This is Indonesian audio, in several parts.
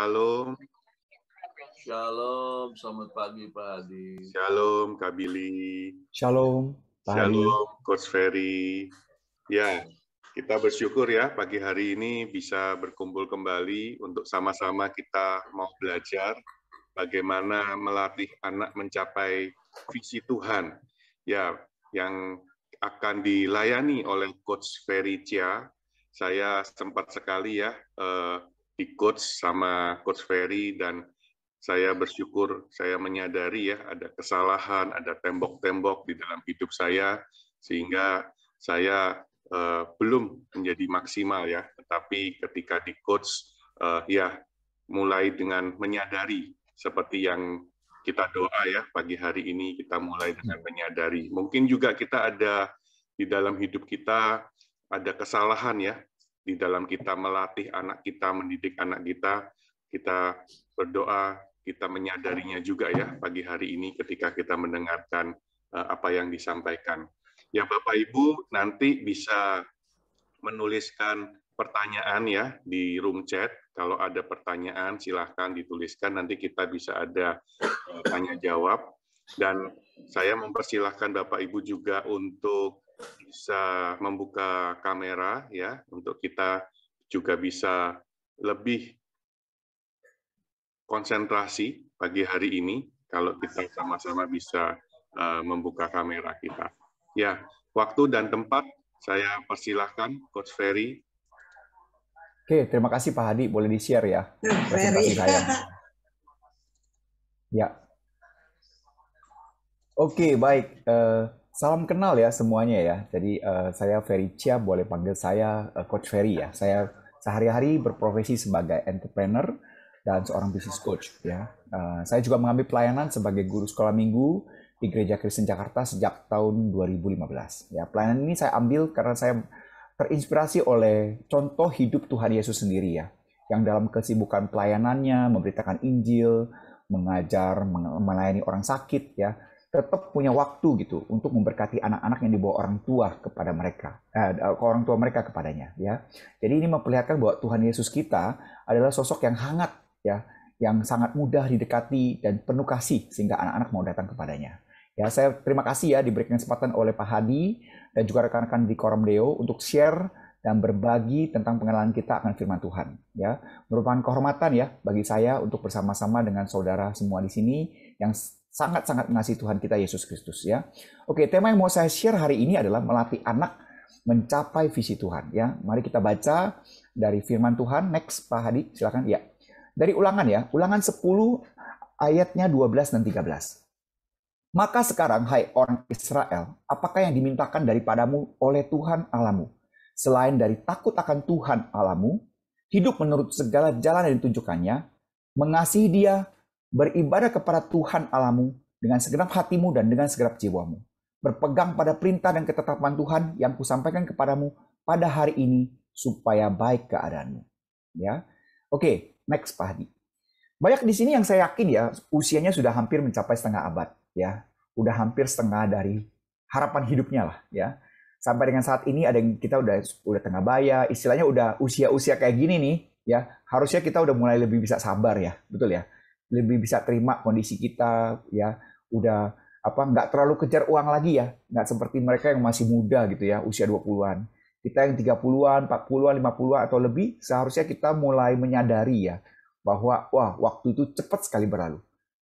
Shalom, Shalom, selamat pagi Pak Hadi. shalom Kak Billy, Shalom, Pak Hadi. shalom Coach Ferry. Ya, kita bersyukur ya pagi hari ini bisa berkumpul kembali untuk sama-sama kita mau belajar bagaimana melatih anak mencapai visi Tuhan. Ya, yang akan dilayani oleh Coach Ferry Chia. Saya sempat sekali ya di coach sama Coach Ferry, dan saya bersyukur, saya menyadari ya ada kesalahan, ada tembok-tembok di dalam hidup saya, sehingga saya belum menjadi maksimal ya. Tetapi ketika di coach, ya mulai dengan menyadari seperti yang kita doa ya pagi hari ini, kita mulai dengan menyadari. Mungkin juga kita ada di dalam hidup kita ada kesalahan ya, di dalam kita melatih anak kita, mendidik anak kita. Kita berdoa, kita menyadarinya juga ya pagi hari ini ketika kita mendengarkan apa yang disampaikan. Ya Bapak Ibu nanti bisa menuliskan pertanyaan ya di room chat. Kalau ada pertanyaan silahkan dituliskan, nanti kita bisa ada tanya jawab. Dan saya mempersilahkan Bapak Ibu juga untuk bisa membuka kamera ya, untuk kita juga bisa lebih konsentrasi pagi hari ini kalau kita sama-sama bisa membuka kamera kita. Ya, waktu dan tempat saya persilahkan Coach Ferry. Oke, terima kasih Pak Hadi. Boleh di-share ya presentasi saya. Ya. Oke, baik. Salam kenal ya semuanya ya. Jadi saya Ferry Chia, boleh panggil saya Coach Ferry ya. Saya sehari-hari berprofesi sebagai entrepreneur dan seorang business coach ya. Saya juga mengambil pelayanan sebagai guru sekolah minggu di Gereja Kristen Jakarta sejak tahun 2015. Ya, pelayanan ini saya ambil karena saya terinspirasi oleh contoh hidup Tuhan Yesus sendiri ya, yang dalam kesibukan pelayanannya, memberitakan Injil, mengajar, melayani orang sakit ya, tetap punya waktu gitu untuk memberkati anak-anak yang dibawa orang tua kepada mereka, orang tua mereka kepadanya ya. Jadi ini memperlihatkan bahwa Tuhan Yesus kita adalah sosok yang hangat ya, yang sangat mudah didekati dan penuh kasih sehingga anak-anak mau datang kepadanya. Ya, saya terima kasih ya diberikan kesempatan oleh Pak Hadi dan juga rekan-rekan di Koram Deo untuk share dan berbagi tentang pengenalan kita akan firman Tuhan. Ya, merupakan kehormatan ya bagi saya untuk bersama-sama dengan saudara semua di sini yang sangat-sangat mengasihi Tuhan kita Yesus Kristus ya. Oke, tema yang mau saya share hari ini adalah melatih anak mencapai visi Tuhan ya. Mari kita baca dari firman Tuhan. Next Pak Hadi, silakan ya. Dari Ulangan ya, Ulangan 10 ayatnya 12 dan 13. Maka sekarang, hai orang Israel, apakah yang dimintakan daripadamu oleh Tuhan Allahmu? Selain dari takut akan Tuhan Allahmu, hidup menurut segala jalan yang ditunjukkannya, mengasihi Dia, beribadah kepada Tuhan Allahmu dengan segenap hatimu dan dengan segenap jiwamu, berpegang pada perintah dan ketetapan Tuhan yang kusampaikan kepadamu pada hari ini, supaya baik keadaanmu. Ya, oke, next Pak Hadi. Banyak di sini yang saya yakin ya, usianya sudah hampir mencapai setengah abad. Ya, udah hampir setengah dari harapan hidupnya lah ya. Sampai dengan saat ini ada yang kita udah tengah baya, istilahnya udah usia-usia kayak gini nih ya. Harusnya kita udah mulai lebih bisa sabar ya, betul ya. Lebih bisa terima kondisi kita ya. Udah nggak terlalu kejar uang lagi ya. Nggak seperti mereka yang masih muda gitu ya, usia 20-an. Kita yang 30-an, 40-an, 50-an atau lebih, seharusnya kita mulai menyadari ya bahwa wah, waktu itu cepat sekali berlalu.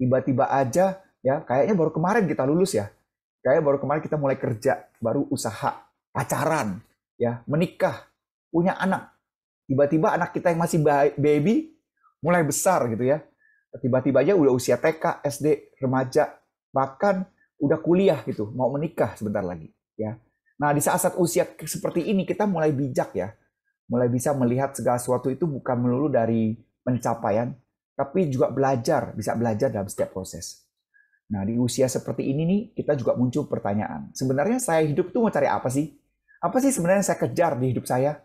Tiba-tiba aja ya, kayaknya baru kemarin kita lulus ya. Kayaknya baru kemarin kita mulai kerja, baru usaha, pacaran, ya, menikah, punya anak. Tiba-tiba anak kita yang masih baby mulai besar gitu ya. Tiba-tiba aja udah usia TK, SD, remaja, bahkan udah kuliah gitu, mau menikah sebentar lagi, ya. Nah, di saat-saat usia seperti ini kita mulai bijak ya. Mulai bisa melihat segala sesuatu itu bukan melulu dari pencapaian, tapi juga bisa belajar dalam setiap proses. Nah, di usia seperti ini nih, kita juga muncul pertanyaan. Sebenarnya saya hidup tuh mau cari apa sih? Apa sih sebenarnya yang saya kejar di hidup saya?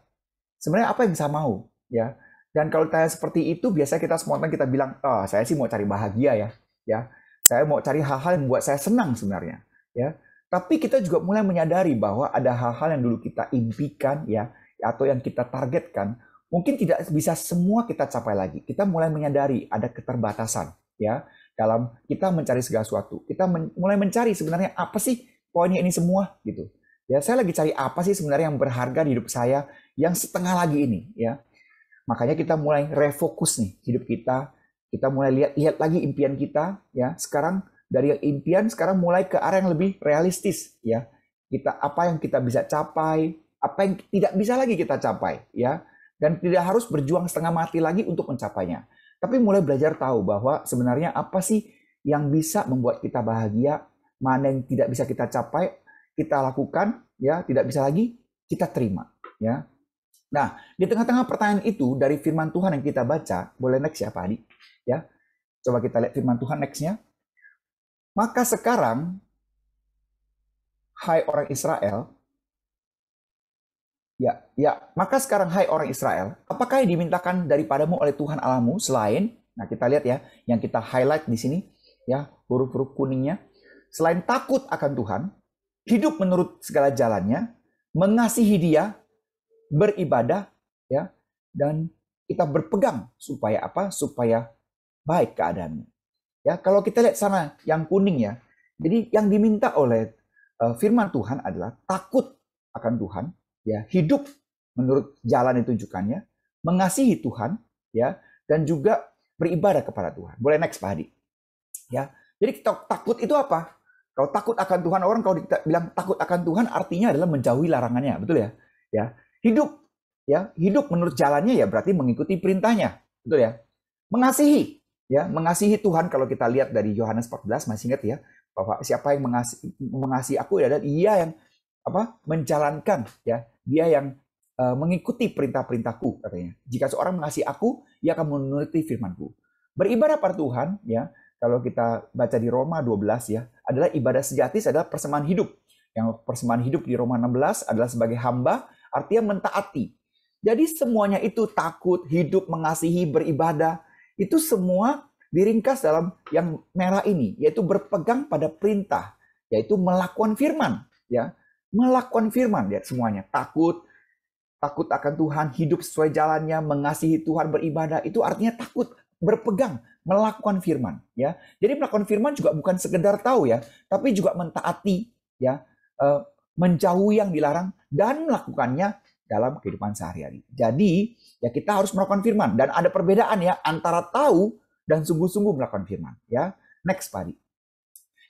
Sebenarnya apa yang saya mau? Ya. Dan kalau tanya seperti itu, biasanya kita spontan kita bilang, saya sih mau cari bahagia ya. Saya mau cari hal-hal yang membuat saya senang sebenarnya. Ya. Tapi kita juga mulai menyadari bahwa ada hal-hal yang dulu kita impikan ya, atau yang kita targetkan, mungkin tidak bisa semua kita capai lagi. Kita mulai menyadari ada keterbatasan ya dalam kita mencari segala sesuatu. Kita mulai mencari sebenarnya apa sih poinnya ini semua gitu. Ya, saya lagi cari apa sih sebenarnya yang berharga di hidup saya yang setengah lagi ini ya. Makanya kita mulai refokus nih hidup kita. Kita mulai lihat lagi impian kita ya. Sekarang dari yang impian sekarang mulai ke arah yang lebih realistis ya. Kita apa yang kita bisa capai, apa yang tidak bisa lagi kita capai ya. Dan tidak harus berjuang setengah mati lagi untuk mencapainya. Tapi mulai belajar tahu bahwa sebenarnya apa sih yang bisa membuat kita bahagia, mana yang tidak bisa kita capai, kita lakukan, ya tidak bisa lagi, kita terima. Ya. Nah, di tengah-tengah pertanyaan itu, dari firman Tuhan yang kita baca, boleh next ya Pak Adi? Ya. Coba kita lihat firman Tuhan next-nya. Maka sekarang, hai orang Israel, maka sekarang hai orang Israel, apakah yang dimintakan daripadamu oleh Tuhan Allahmu selain, nah kita lihat ya, yang kita highlight di sini, ya huruf-huruf kuningnya, selain takut akan Tuhan, hidup menurut segala jalannya, mengasihi Dia, beribadah, ya, dan kita berpegang supaya apa? Supaya baik keadaanmu. Ya, kalau kita lihat sana yang kuning ya, jadi yang diminta oleh firman Tuhan adalah takut akan Tuhan. Ya, hidup menurut jalan yang ditunjukkannya, mengasihi Tuhan, ya, dan juga beribadah kepada Tuhan. Boleh next Pak Hadi. Ya, jadi kita takut itu apa? Kalau takut akan Tuhan, orang kalau bilang takut akan Tuhan artinya adalah menjauhi larangannya, betul ya? Ya, hidup menurut jalannya ya berarti mengikuti perintahnya, betul ya? Mengasihi, ya, mengasihi Tuhan kalau kita lihat dari Yohanes 14 masih ingat ya, bahwa siapa yang mengasihi aku adalah Ia yang menjalankan ya, dia yang mengikuti perintah-perintahku katanya. Jika seorang mengasihi aku, ia akan menuruti firman-Ku. Beribadah pada Tuhan ya, kalau kita baca di Roma 12 ya, adalah ibadah sejati adalah persembahan hidup. Yang persembahan hidup di Roma 16 adalah sebagai hamba, artinya mentaati. Jadi semuanya itu takut, hidup, mengasihi, beribadah, itu semua diringkas dalam yang merah ini, yaitu berpegang pada perintah, yaitu melakukan firman ya. Melakukan firman ya semuanya, takut akan Tuhan, hidup sesuai jalannya, mengasihi Tuhan, beribadah, itu artinya takut, berpegang, melakukan firman ya. Jadi melakukan firman juga bukan sekedar tahu ya, tapi juga mentaati ya, menjauhi yang dilarang dan melakukannya dalam kehidupan sehari-hari. Jadi ya kita harus melakukan firman, dan ada perbedaan ya antara tahu dan sungguh-sungguh melakukan firman ya. Next Pak Adi.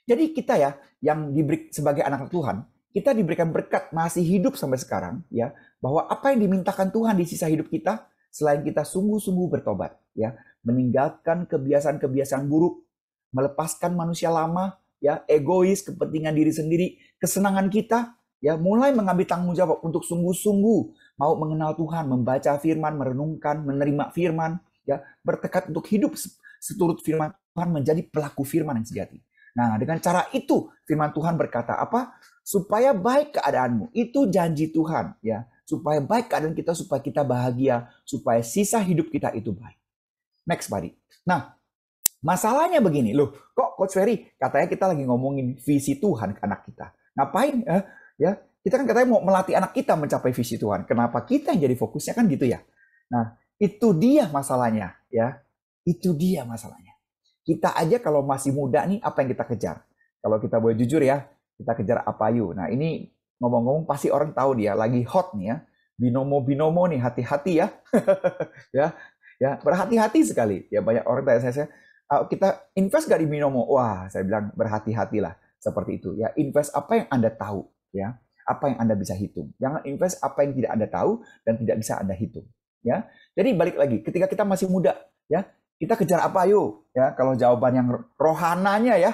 Jadi kita ya yang diberi sebagai anak Tuhan, kita diberikan berkat masih hidup sampai sekarang ya, bahwa apa yang dimintakan Tuhan di sisa hidup kita selain kita sungguh-sungguh bertobat ya, meninggalkan kebiasaan-kebiasaan buruk, melepaskan manusia lama ya, egois, kepentingan diri sendiri, kesenangan kita ya, mulai mengambil tanggung jawab untuk sungguh-sungguh mau mengenal Tuhan, membaca firman, merenungkan, menerima firman ya, bertekad untuk hidup seturut firman Tuhan, menjadi pelaku firman yang sejati. Nah, dengan cara itu firman Tuhan berkata apa? Supaya baik keadaanmu. Itu janji Tuhan ya. Supaya baik keadaan kita, supaya kita bahagia, supaya sisa hidup kita itu baik. Next buddy. Nah, masalahnya begini, loh, kok Coach Ferry katanya kita lagi ngomongin visi Tuhan ke anak kita. Ngapain ya? Kita kan katanya mau melatih anak kita mencapai visi Tuhan. Kenapa kita yang jadi fokusnya kan gitu ya? Nah, itu dia masalahnya ya. Itu dia masalahnya. Kita aja kalau masih muda nih, apa yang kita kejar? Kalau kita boleh jujur ya, kita kejar apa yuk? Nah ini ngomong-ngomong pasti orang tahu dia lagi hot nih ya. Binomo nih, hati-hati ya. ya berhati-hati sekali. Ya banyak orang tanya saya, kita invest gak di binomo? Wah, saya bilang berhati-hatilah seperti itu. Ya invest apa yang Anda tahu ya. Apa yang Anda bisa hitung. Jangan invest apa yang tidak Anda tahu dan tidak bisa Anda hitung. Ya. Jadi balik lagi, ketika kita masih muda ya, kita kejar apa yuk? Ya, kalau jawaban yang rohananya ya.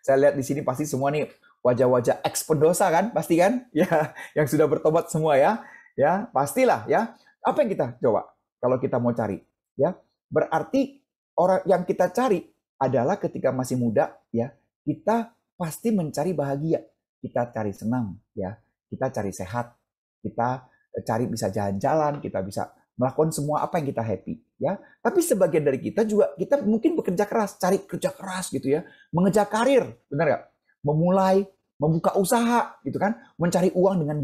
Saya lihat di sini pasti semua nih wajah-wajah ex pendosa kan, pasti kan? Ya, yang sudah bertobat semua ya. Ya, pastilah ya. Apa yang kita coba kalau kita mau cari? Ya, berarti orang yang kita cari adalah ketika masih muda ya, kita pasti mencari bahagia. Kita cari senang ya. Kita cari sehat. Kita cari bisa jalan-jalan, kita bisa melakukan semua apa yang kita happy ya. Tapi sebagian dari kita juga kita mungkin bekerja keras, cari kerja keras gitu ya, mengejar karir, benar nggak? Memulai, membuka usaha gitu kan, mencari uang dengan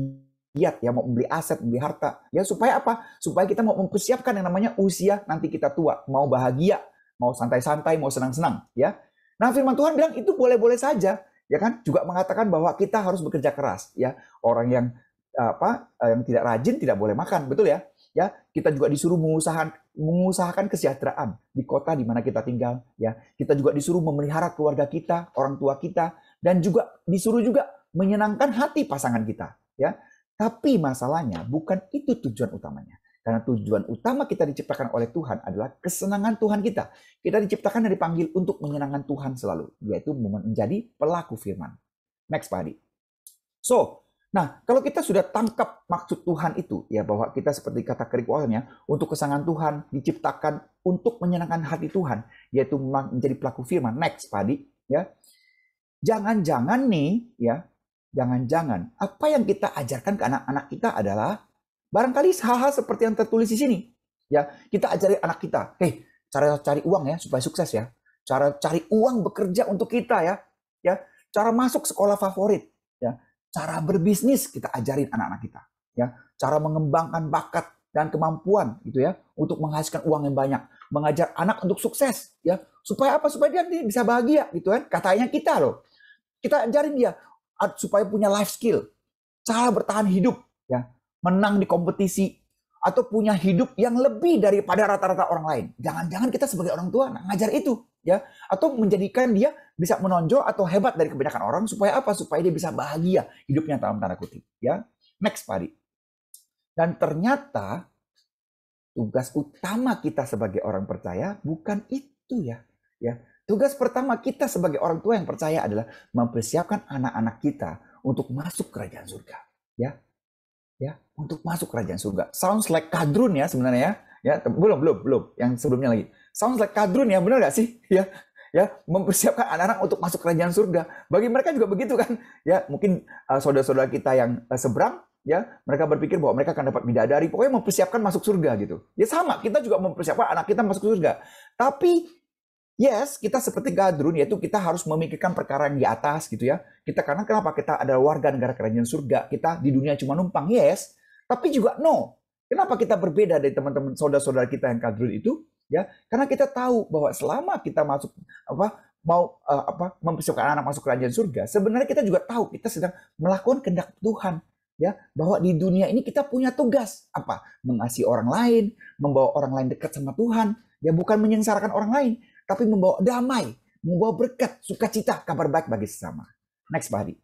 giat, ya mau membeli aset, membeli harta. Ya supaya apa? Supaya kita mau mempersiapkan yang namanya usia nanti kita tua, mau bahagia, mau santai-santai, mau senang-senang, ya. Nah, firman Tuhan bilang itu boleh-boleh saja, ya kan? Juga mengatakan bahwa kita harus bekerja keras, ya. Orang yang yang tidak rajin tidak boleh makan, betul ya? Ya, kita juga disuruh mengusahakan kesejahteraan di kota di mana kita tinggal, ya. Kita juga disuruh memelihara keluarga kita, orang tua kita, dan juga disuruh juga menyenangkan hati pasangan kita, ya. Tapi masalahnya bukan itu tujuan utamanya. Karena tujuan utama kita diciptakan oleh Tuhan adalah kesenangan Tuhan kita. Kita diciptakan dan dipanggil untuk menyenangkan Tuhan selalu, yaitu menjadi pelaku firman. Next, Pak Adi. Nah, kalau kita sudah tangkap maksud Tuhan itu, ya bahwa kita seperti kata Kerik awalnya, untuk kesenangan Tuhan diciptakan untuk menyenangkan hati Tuhan, yaitu menjadi pelaku firman. Next, Pak Adi, ya. Jangan-jangan nih, ya, jangan-jangan apa yang kita ajarkan ke anak-anak kita adalah barangkali hal-hal seperti yang tertulis di sini. Ya, kita ajari anak kita, cara cari uang ya supaya sukses ya. Cara cari uang bekerja untuk kita ya. Ya, cara masuk sekolah favorit ya. Cara berbisnis kita ajarin anak-anak kita ya. Cara mengembangkan bakat dan kemampuan gitu ya untuk menghasilkan uang yang banyak. Mengajar anak untuk sukses ya. Supaya apa? Supaya dia bisa bahagia gitu kan. Katanya kita loh. Kita ajarin dia supaya punya life skill, cara bertahan hidup ya. Menang di kompetisi, atau punya hidup yang lebih daripada rata-rata orang lain. Jangan-jangan kita sebagai orang tua ngajar itu, ya, atau menjadikan dia bisa menonjol atau hebat dari kebanyakan orang supaya apa? Supaya dia bisa bahagia hidupnya dalam tanda kutip, ya. Next, Pak Adi. Dan ternyata tugas utama kita sebagai orang percaya bukan itu ya. Tugas pertama kita sebagai orang tua yang percaya adalah mempersiapkan anak-anak kita untuk masuk kerajaan surga, ya, untuk masuk kerajaan surga. Sounds like kadrun ya sebenarnya ya. Belum yang sebelumnya lagi. Sounds like kadrun ya, benar nggak sih? Ya, mempersiapkan anak-anak untuk masuk kerajaan surga. Bagi mereka juga begitu kan? Ya, mungkin saudara-saudara kita yang seberang ya, mereka berpikir bahwa mereka akan dapat bidadari, pokoknya mempersiapkan masuk surga gitu. Ya sama, kita juga mempersiapkan anak kita masuk surga. Tapi yes, kita seperti Gadrun, yaitu kita harus memikirkan perkara yang di atas gitu ya. Karena kenapa? Kita adalah warga negara kerajaan surga. Kita di dunia cuma numpang, yes. Tapi juga no. Kenapa kita berbeda dari teman-teman saudara-saudara kita yang Gadrun itu? Ya, karena kita tahu bahwa selama kita masuk mempersiapkan anak masuk kerajaan surga, sebenarnya kita juga tahu kita sedang melakukan kehendak Tuhan. Ya, bahwa di dunia ini kita punya tugas apa? Mengasihi orang lain, membawa orang lain dekat sama Tuhan. Ya, bukan menyengsarakan orang lain, tapi membawa damai, membawa berkat, sukacita, kabar baik bagi sesama. Next, Pak Adi.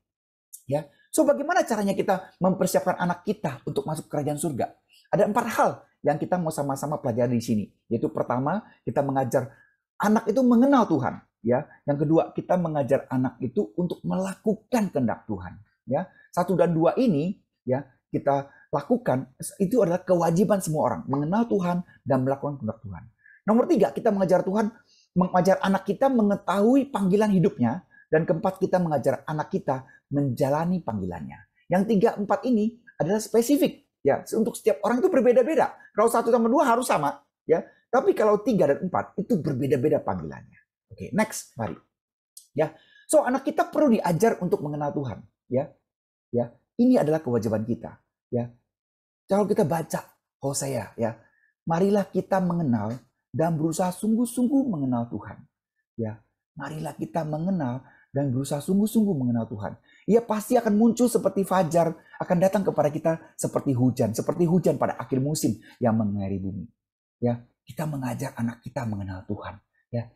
Ya. So, bagaimana caranya kita mempersiapkan anak kita untuk masuk kerajaan surga? Ada 4 hal yang kita mau sama-sama pelajari di sini. Yaitu pertama, kita mengajar anak itu mengenal Tuhan. Ya. Yang kedua, kita mengajar anak itu untuk melakukan kehendak Tuhan. Ya. 1 dan 2 ini ya kita lakukan, itu adalah kewajiban semua orang. Mengenal Tuhan dan melakukan kehendak Tuhan. Nomor 3, kita mengajar anak kita mengetahui panggilan hidupnya. Dan keempat, kita mengajar anak kita menjalani panggilannya. Yang 3, 4 ini adalah spesifik. Ya, untuk setiap orang itu berbeda-beda. Kalau 1 sama 2 harus sama. Ya, tapi kalau 3 dan 4 itu berbeda-beda panggilannya. Oke, next, mari. Ya, so anak kita perlu diajar untuk mengenal Tuhan. Ya, ini adalah kewajiban kita. Ya, kalau kita baca Hosea, ya, marilah kita mengenal dan berusaha sungguh-sungguh mengenal Tuhan. Ya, marilah kita mengenal dan berusaha sungguh-sungguh mengenal Tuhan. Ia pasti akan muncul seperti fajar, akan datang kepada kita seperti hujan pada akhir musim yang mengairi bumi. Ya, kita mengajar anak kita mengenal Tuhan. Ya,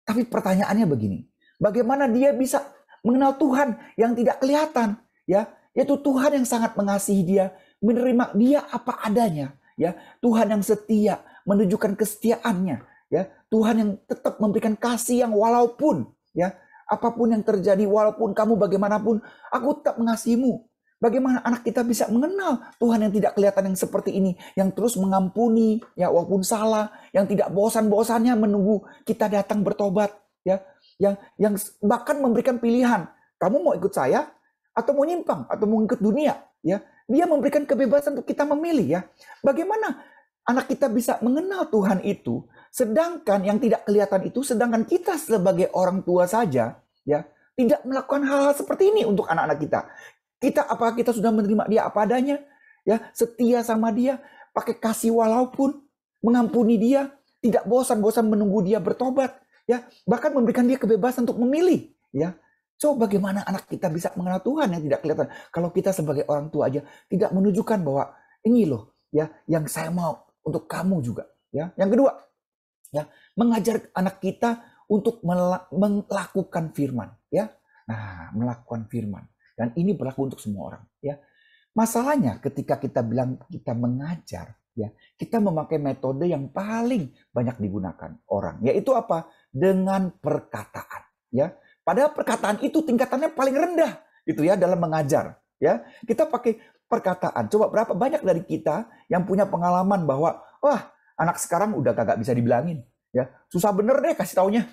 tapi pertanyaannya begini, bagaimana dia bisa mengenal Tuhan yang tidak kelihatan? Ya, yaitu Tuhan yang sangat mengasihi dia, menerima dia apa adanya. Ya, Tuhan yang setia, menunjukkan kesetiaannya, ya, Tuhan yang tetap memberikan kasih yang walaupun ya apapun yang terjadi, walaupun kamu bagaimanapun, aku tetap mengasihimu. Bagaimana anak kita bisa mengenal Tuhan yang tidak kelihatan yang seperti ini, yang terus mengampuni ya walaupun salah, yang tidak bosan-bosannya menunggu kita datang bertobat, ya, yang bahkan memberikan pilihan, kamu mau ikut saya atau mau nyimpang atau mau ikut dunia, ya. Dia memberikan kebebasan untuk kita memilih, ya. Bagaimana anak kita bisa mengenal Tuhan itu, sedangkan yang tidak kelihatan itu, sedangkan kita sebagai orang tua saja, ya, tidak melakukan hal-hal seperti ini untuk anak-anak kita. Apakah kita sudah menerima dia apa adanya? ya, setia sama dia, pakai kasih walaupun, mengampuni dia, tidak bosan-bosan menunggu dia bertobat, ya, bahkan memberikan dia kebebasan untuk memilih, ya. So, bagaimana anak kita bisa mengenal Tuhan yang tidak kelihatan? Kalau kita sebagai orang tua aja tidak menunjukkan bahwa ini loh, ya, yang saya mau untuk kamu juga, ya. Yang kedua, ya, mengajar anak kita untuk melakukan firman, ya. Nah, melakukan firman, dan ini berlaku untuk semua orang, ya. Masalahnya ketika kita bilang kita mengajar, ya, kita memakai metode yang paling banyak digunakan orang, yaitu apa? Dengan perkataan, ya. Padahal perkataan itu tingkatannya paling rendah, gitu ya, dalam mengajar, ya. Kita pakai perkataan. Coba berapa banyak dari kita yang punya pengalaman bahwa, wah, anak sekarang udah kagak bisa dibilangin, ya. Susah bener deh kasih taunya,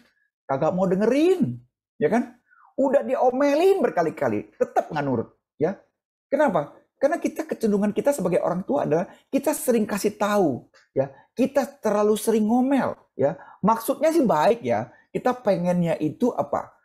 kagak mau dengerin, ya kan? Udah diomelin berkali-kali, tetap nggak nurut, ya. Kenapa? Karena kecenderungan kita sebagai orang tua adalah kita sering kasih tahu, ya. Kita terlalu sering ngomel, ya. Maksudnya sih baik, ya. Kita pengennya itu apa?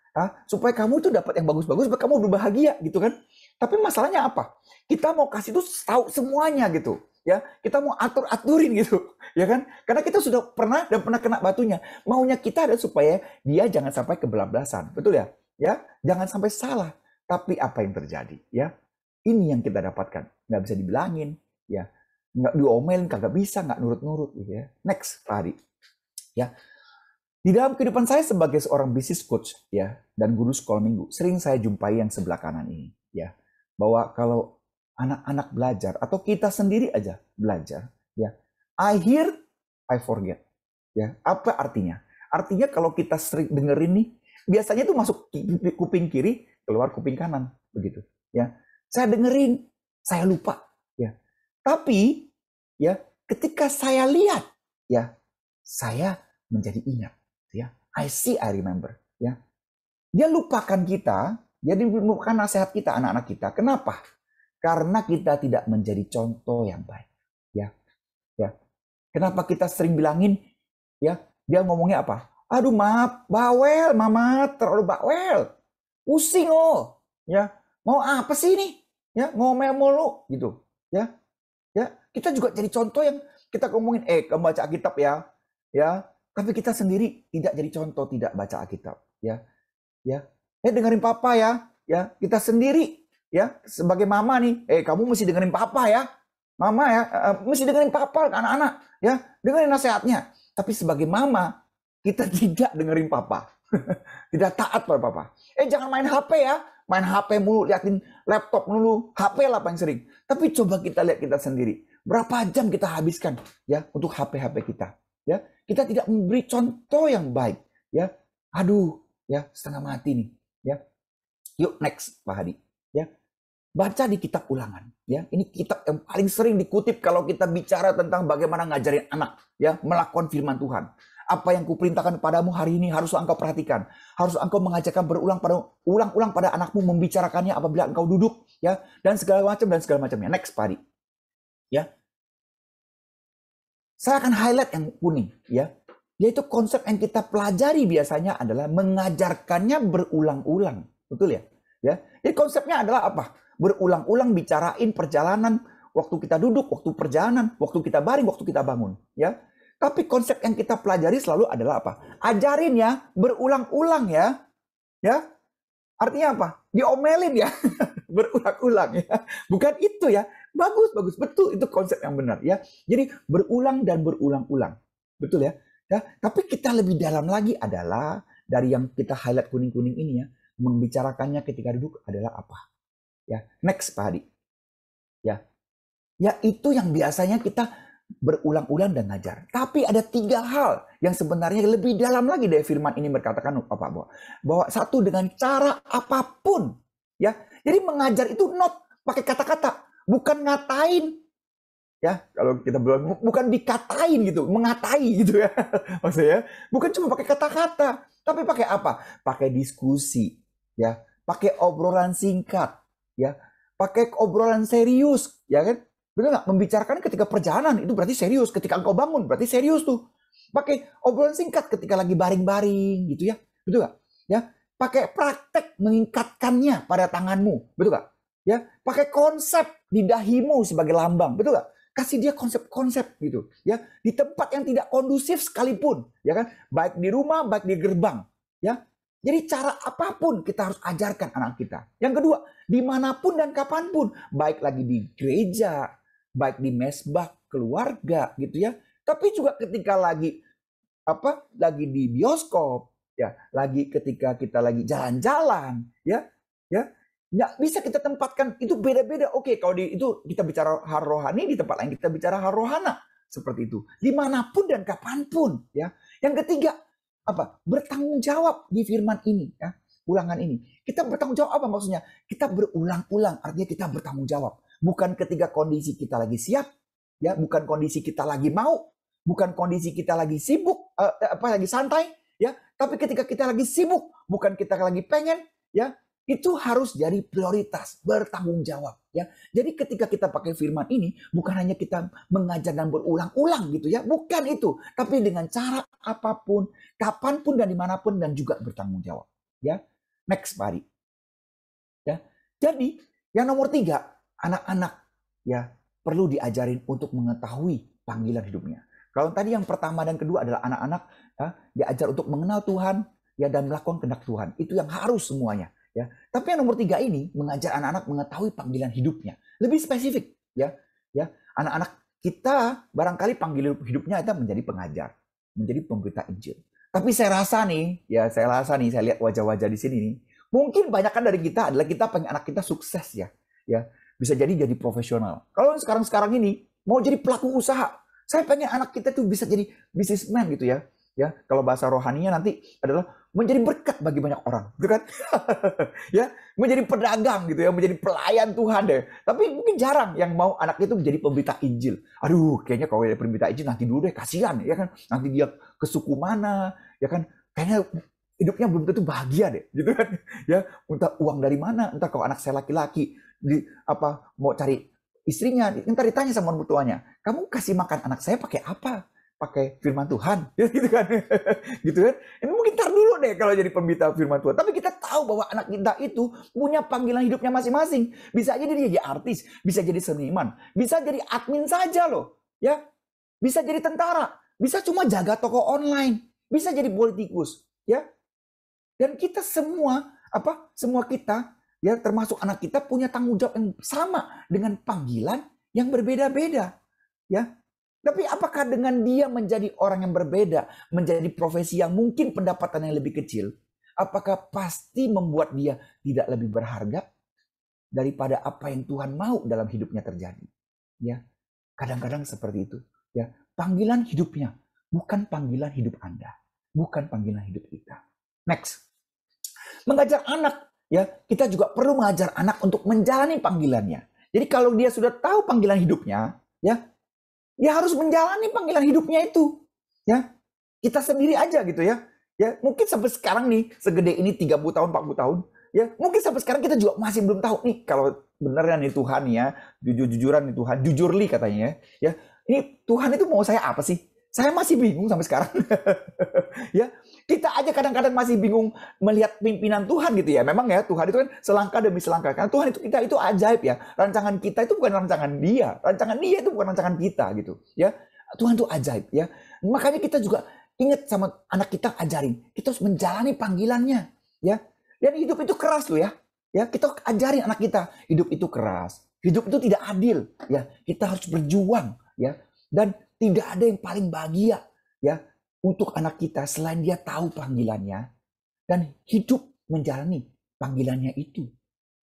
Supaya kamu tuh dapat yang bagus-bagus, supaya kamu berbahagia, gitu kan? Tapi masalahnya apa? Kita mau kasih tuh tahu semuanya gitu, ya. Kita mau atur-aturin gitu, ya kan? Karena kita sudah pernah kena batunya. Maunya kita adalah supaya dia jangan sampai kebablasan, betul ya? Ya, jangan sampai salah. Tapi apa yang terjadi, ya? Ini yang kita dapatkan, nggak bisa dibilangin, ya, nggak diomelin, kagak bisa, nggak nurut-nurut, gitu ya. Next, Pak Adi, ya. Di dalam kehidupan saya sebagai seorang business coach, ya, dan guru sekolah minggu, sering saya jumpai yang sebelah kanan ini, ya, bahwa kalau anak-anak belajar atau kita sendiri aja belajar, ya, I hear, I forget, ya. Apa artinya? Artinya kalau kita sering dengerin nih, biasanya tuh masuk kuping kiri, keluar kuping kanan, begitu, ya. Saya dengerin, saya lupa, ya. Tapi, ya, ketika saya lihat, ya, saya menjadi ingat, ya. I see, I remember, ya. Dia lupakan kita, dia lupakan nasihat kita, anak-anak kita. Kenapa? Karena kita tidak menjadi contoh yang baik, ya. Ya. Kenapa kita sering bilangin, ya, dia ngomongnya apa? Aduh, maaf, bawel, mama, terlalu bawel. Pusing, oh, ya. Mau apa sih ini? Ya, ngomel mulu gitu, ya. Ya, kita juga jadi contoh yang kita ngomongin, kamu baca Alkitab ya. Ya, tapi kita sendiri tidak jadi contoh, tidak baca Alkitab, ya. Ya. Dengerin papa ya. Ya, kita sendiri ya sebagai mama nih, kamu mesti dengerin papa ya. Mama ya, mesti dengerin papa anak-anak, ya. Dengerin nasihatnya. Tapi sebagai mama, kita tidak dengerin papa. Tidak taat pada papa. Jangan main HP ya. Main HP mulu, liatin laptop mulu, HP lah paling sering. Tapi coba kita lihat kita sendiri. Berapa jam kita habiskan ya untuk HP-HP kita? Ya, kita tidak memberi contoh yang baik. Ya, aduh, ya setengah mati nih. Ya, yuk next, Pak Hadi. Ya, baca di kitab Ulangan. Ya, ini kitab yang paling sering dikutip kalau kita bicara tentang bagaimana ngajarin anak. Ya, melakukan firman Tuhan. Apa yang kuperintahkan padamu hari ini harus engkau perhatikan. Harus engkau mengajarkan berulang-ulang pada anakmu, membicarakannya apabila engkau duduk, ya, dan segala macamnya. Next, Pak Adi. Ya. Saya akan highlight yang kuning, ya. Yaitu konsep yang kita pelajari biasanya adalah mengajarkannya berulang-ulang. Betul ya? Ya. Jadi konsepnya adalah apa? Berulang-ulang bicarain perjalanan, waktu kita duduk, waktu perjalanan, waktu kita baring, waktu kita bangun, ya. Tapi konsep yang kita pelajari selalu adalah apa? Ajarin ya, berulang-ulang ya. Ya. Artinya apa? Diomelin ya. Berulang-ulang ya. Bukan itu ya. Bagus. Betul, itu konsep yang benar ya. Jadi berulang dan berulang-ulang. Betul ya? Ya. Tapi kita lebih dalam lagi adalah dari yang kita highlight kuning-kuning ini ya, membicarakannya ketika duduk adalah apa? Ya. Next, Pak Hadi. Ya. Ya, itu yang biasanya kita berulang-ulang dan ngajar. Tapi ada 3 hal yang sebenarnya lebih dalam lagi dari firman ini berkatakan apa, bahwa satu, dengan cara apapun, ya. Jadi mengajar itu not pakai kata-kata, bukan ngatain, ya. Kalau kita bilang bukan dikatain gitu, mengatai gitu ya, maksudnya. Bukan cuma pakai kata-kata, tapi pakai apa? Pakai diskusi, ya. Pakai obrolan singkat, ya. Pakai obrolan serius, ya kan? Betul nggak? Membicarakan ketika perjalanan itu berarti serius. Ketika engkau bangun berarti serius tuh. Pakai obrolan singkat ketika lagi baring-baring gitu ya. Betul nggak? Ya. Pakai praktek mengikatkannya pada tanganmu. Betul nggak? Ya. Pakai konsep di dahimu sebagai lambang, betul nggak? Kasih dia konsep-konsep gitu, ya, di tempat yang tidak kondusif sekalipun, ya kan? Baik di rumah, baik di gerbang, ya. Jadi cara apapun kita harus ajarkan anak kita. Yang kedua, dimanapun dan kapanpun, baik lagi di gereja, baik di mesbah keluarga, gitu ya. Tapi juga ketika lagi di bioskop, ya, lagi ketika kita lagi jalan-jalan, ya, nggak bisa kita tempatkan, itu beda-beda. Oke, kalau itu kita bicara hal rohani, di tempat lain kita bicara hal rohana, seperti itu. Dimanapun dan kapanpun, ya. Yang ketiga, bertanggung jawab di firman ini, ya, ulangan ini. Kita bertanggung jawab apa maksudnya? Kita berulang-ulang, artinya kita bertanggung jawab. Bukan ketika kondisi kita lagi siap, ya, bukan kondisi kita lagi mau, bukan kondisi kita lagi sibuk, lagi santai, ya, tapi ketika kita lagi sibuk, bukan kita lagi pengen, ya, itu harus jadi prioritas, bertanggung jawab, ya. Jadi ketika kita pakai firman ini, bukan hanya kita mengajar dan berulang-ulang gitu ya, bukan itu, tapi dengan cara apapun, kapanpun dan dimanapun, dan juga bertanggung jawab, ya. Next, Pak Adi. Ya. Jadi yang nomor 3, anak-anak, ya, perlu diajarin untuk mengetahui panggilan hidupnya. Kalau tadi yang pertama dan kedua adalah anak-anak, ya, diajar untuk mengenal Tuhan, ya, dan melakukan kehendak Tuhan. Itu yang harus semuanya. Ya, tapi yang nomor 3 ini mengajar anak-anak mengetahui panggilan hidupnya. Lebih spesifik, ya. Anak-anak kita barangkali panggilan hidupnya itu menjadi pengajar, menjadi pemberita Injil. Tapi saya rasa nih, saya lihat wajah-wajah di sini nih, mungkin banyak dari kita adalah kita pengen anak kita sukses, ya. Bisa jadi profesional. Kalau sekarang ini mau jadi pelaku usaha, saya pengen anak kita tuh bisa jadi businessman gitu ya. Ya, kalau bahasa rohaninya nanti adalah menjadi berkat bagi banyak orang, gitu kan? Ya, menjadi pedagang gitu ya, menjadi pelayan Tuhan deh. Tapi mungkin jarang yang mau anak itu menjadi pemberita Injil. Aduh, kayaknya kalau jadi pemberita Injil nanti dulu deh, kasihan ya kan? Nanti dia ke suku mana, ya kan? Kayaknya hidupnya belum tentu bahagia deh, gitu kan? Ya, entah uang dari mana, entah kalau anak saya laki-laki mau cari istrinya, ntar ditanya sama orang tuanya, kamu kasih makan anak saya pakai apa? Pakai firman Tuhan, gitu kan? Gitu kan? Ini mungkin tar dulu deh kalau jadi pemberita firman Tuhan. Tapi kita tahu bahwa anak kita itu punya panggilan hidupnya masing-masing. Bisa jadi dia jadi artis, bisa jadi seniman, bisa jadi admin saja loh, ya. Bisa jadi tentara, bisa cuma jaga toko online, bisa jadi politikus, ya. Dan kita semua kita, ya, termasuk anak kita punya tanggung jawab yang sama dengan panggilan yang berbeda-beda, ya. Tapi apakah dengan dia menjadi orang yang berbeda, menjadi profesi yang mungkin pendapatannya lebih kecil, apakah pasti membuat dia tidak lebih berharga daripada apa yang Tuhan mau dalam hidupnya terjadi? Ya, kadang-kadang seperti itu. Ya, panggilan hidupnya bukan panggilan hidup Anda, bukan panggilan hidup kita. Next, mengajar anak, ya, kita juga perlu mengajar anak untuk menjalani panggilannya. Jadi kalau dia sudah tahu panggilan hidupnya, ya, dia harus menjalani panggilan hidupnya itu, ya. Kita sendiri aja gitu ya. Ya, mungkin sampai sekarang nih segede ini 30 tahun, 40 tahun, ya. Mungkin sampai sekarang kita juga masih belum tahu nih kalau beneran nih Tuhan ya, jujur-jujuran nih Tuhan, jujurli katanya ya. Ini Tuhan itu mau saya apa sih? Saya masih bingung sampai sekarang. Ya, kita aja kadang-kadang masih bingung melihat pimpinan Tuhan gitu ya. Memang ya Tuhan itu kan selangkah demi selangkah. Karena Tuhan itu ajaib ya. Rancangan kita itu bukan rancangan Dia. Rancangan Dia itu bukan rancangan kita gitu. Ya, Tuhan itu ajaib ya. Makanya kita juga ingat sama anak kita, ajarin. Kita harus menjalani panggilannya ya. Dan hidup itu keras loh ya. Ya, kita ajarin anak kita, hidup itu keras. Hidup itu tidak adil ya. Kita harus berjuang ya. Dan tidak ada yang paling bahagia ya untuk anak kita selain dia tahu panggilannya dan hidup menjalani panggilannya itu.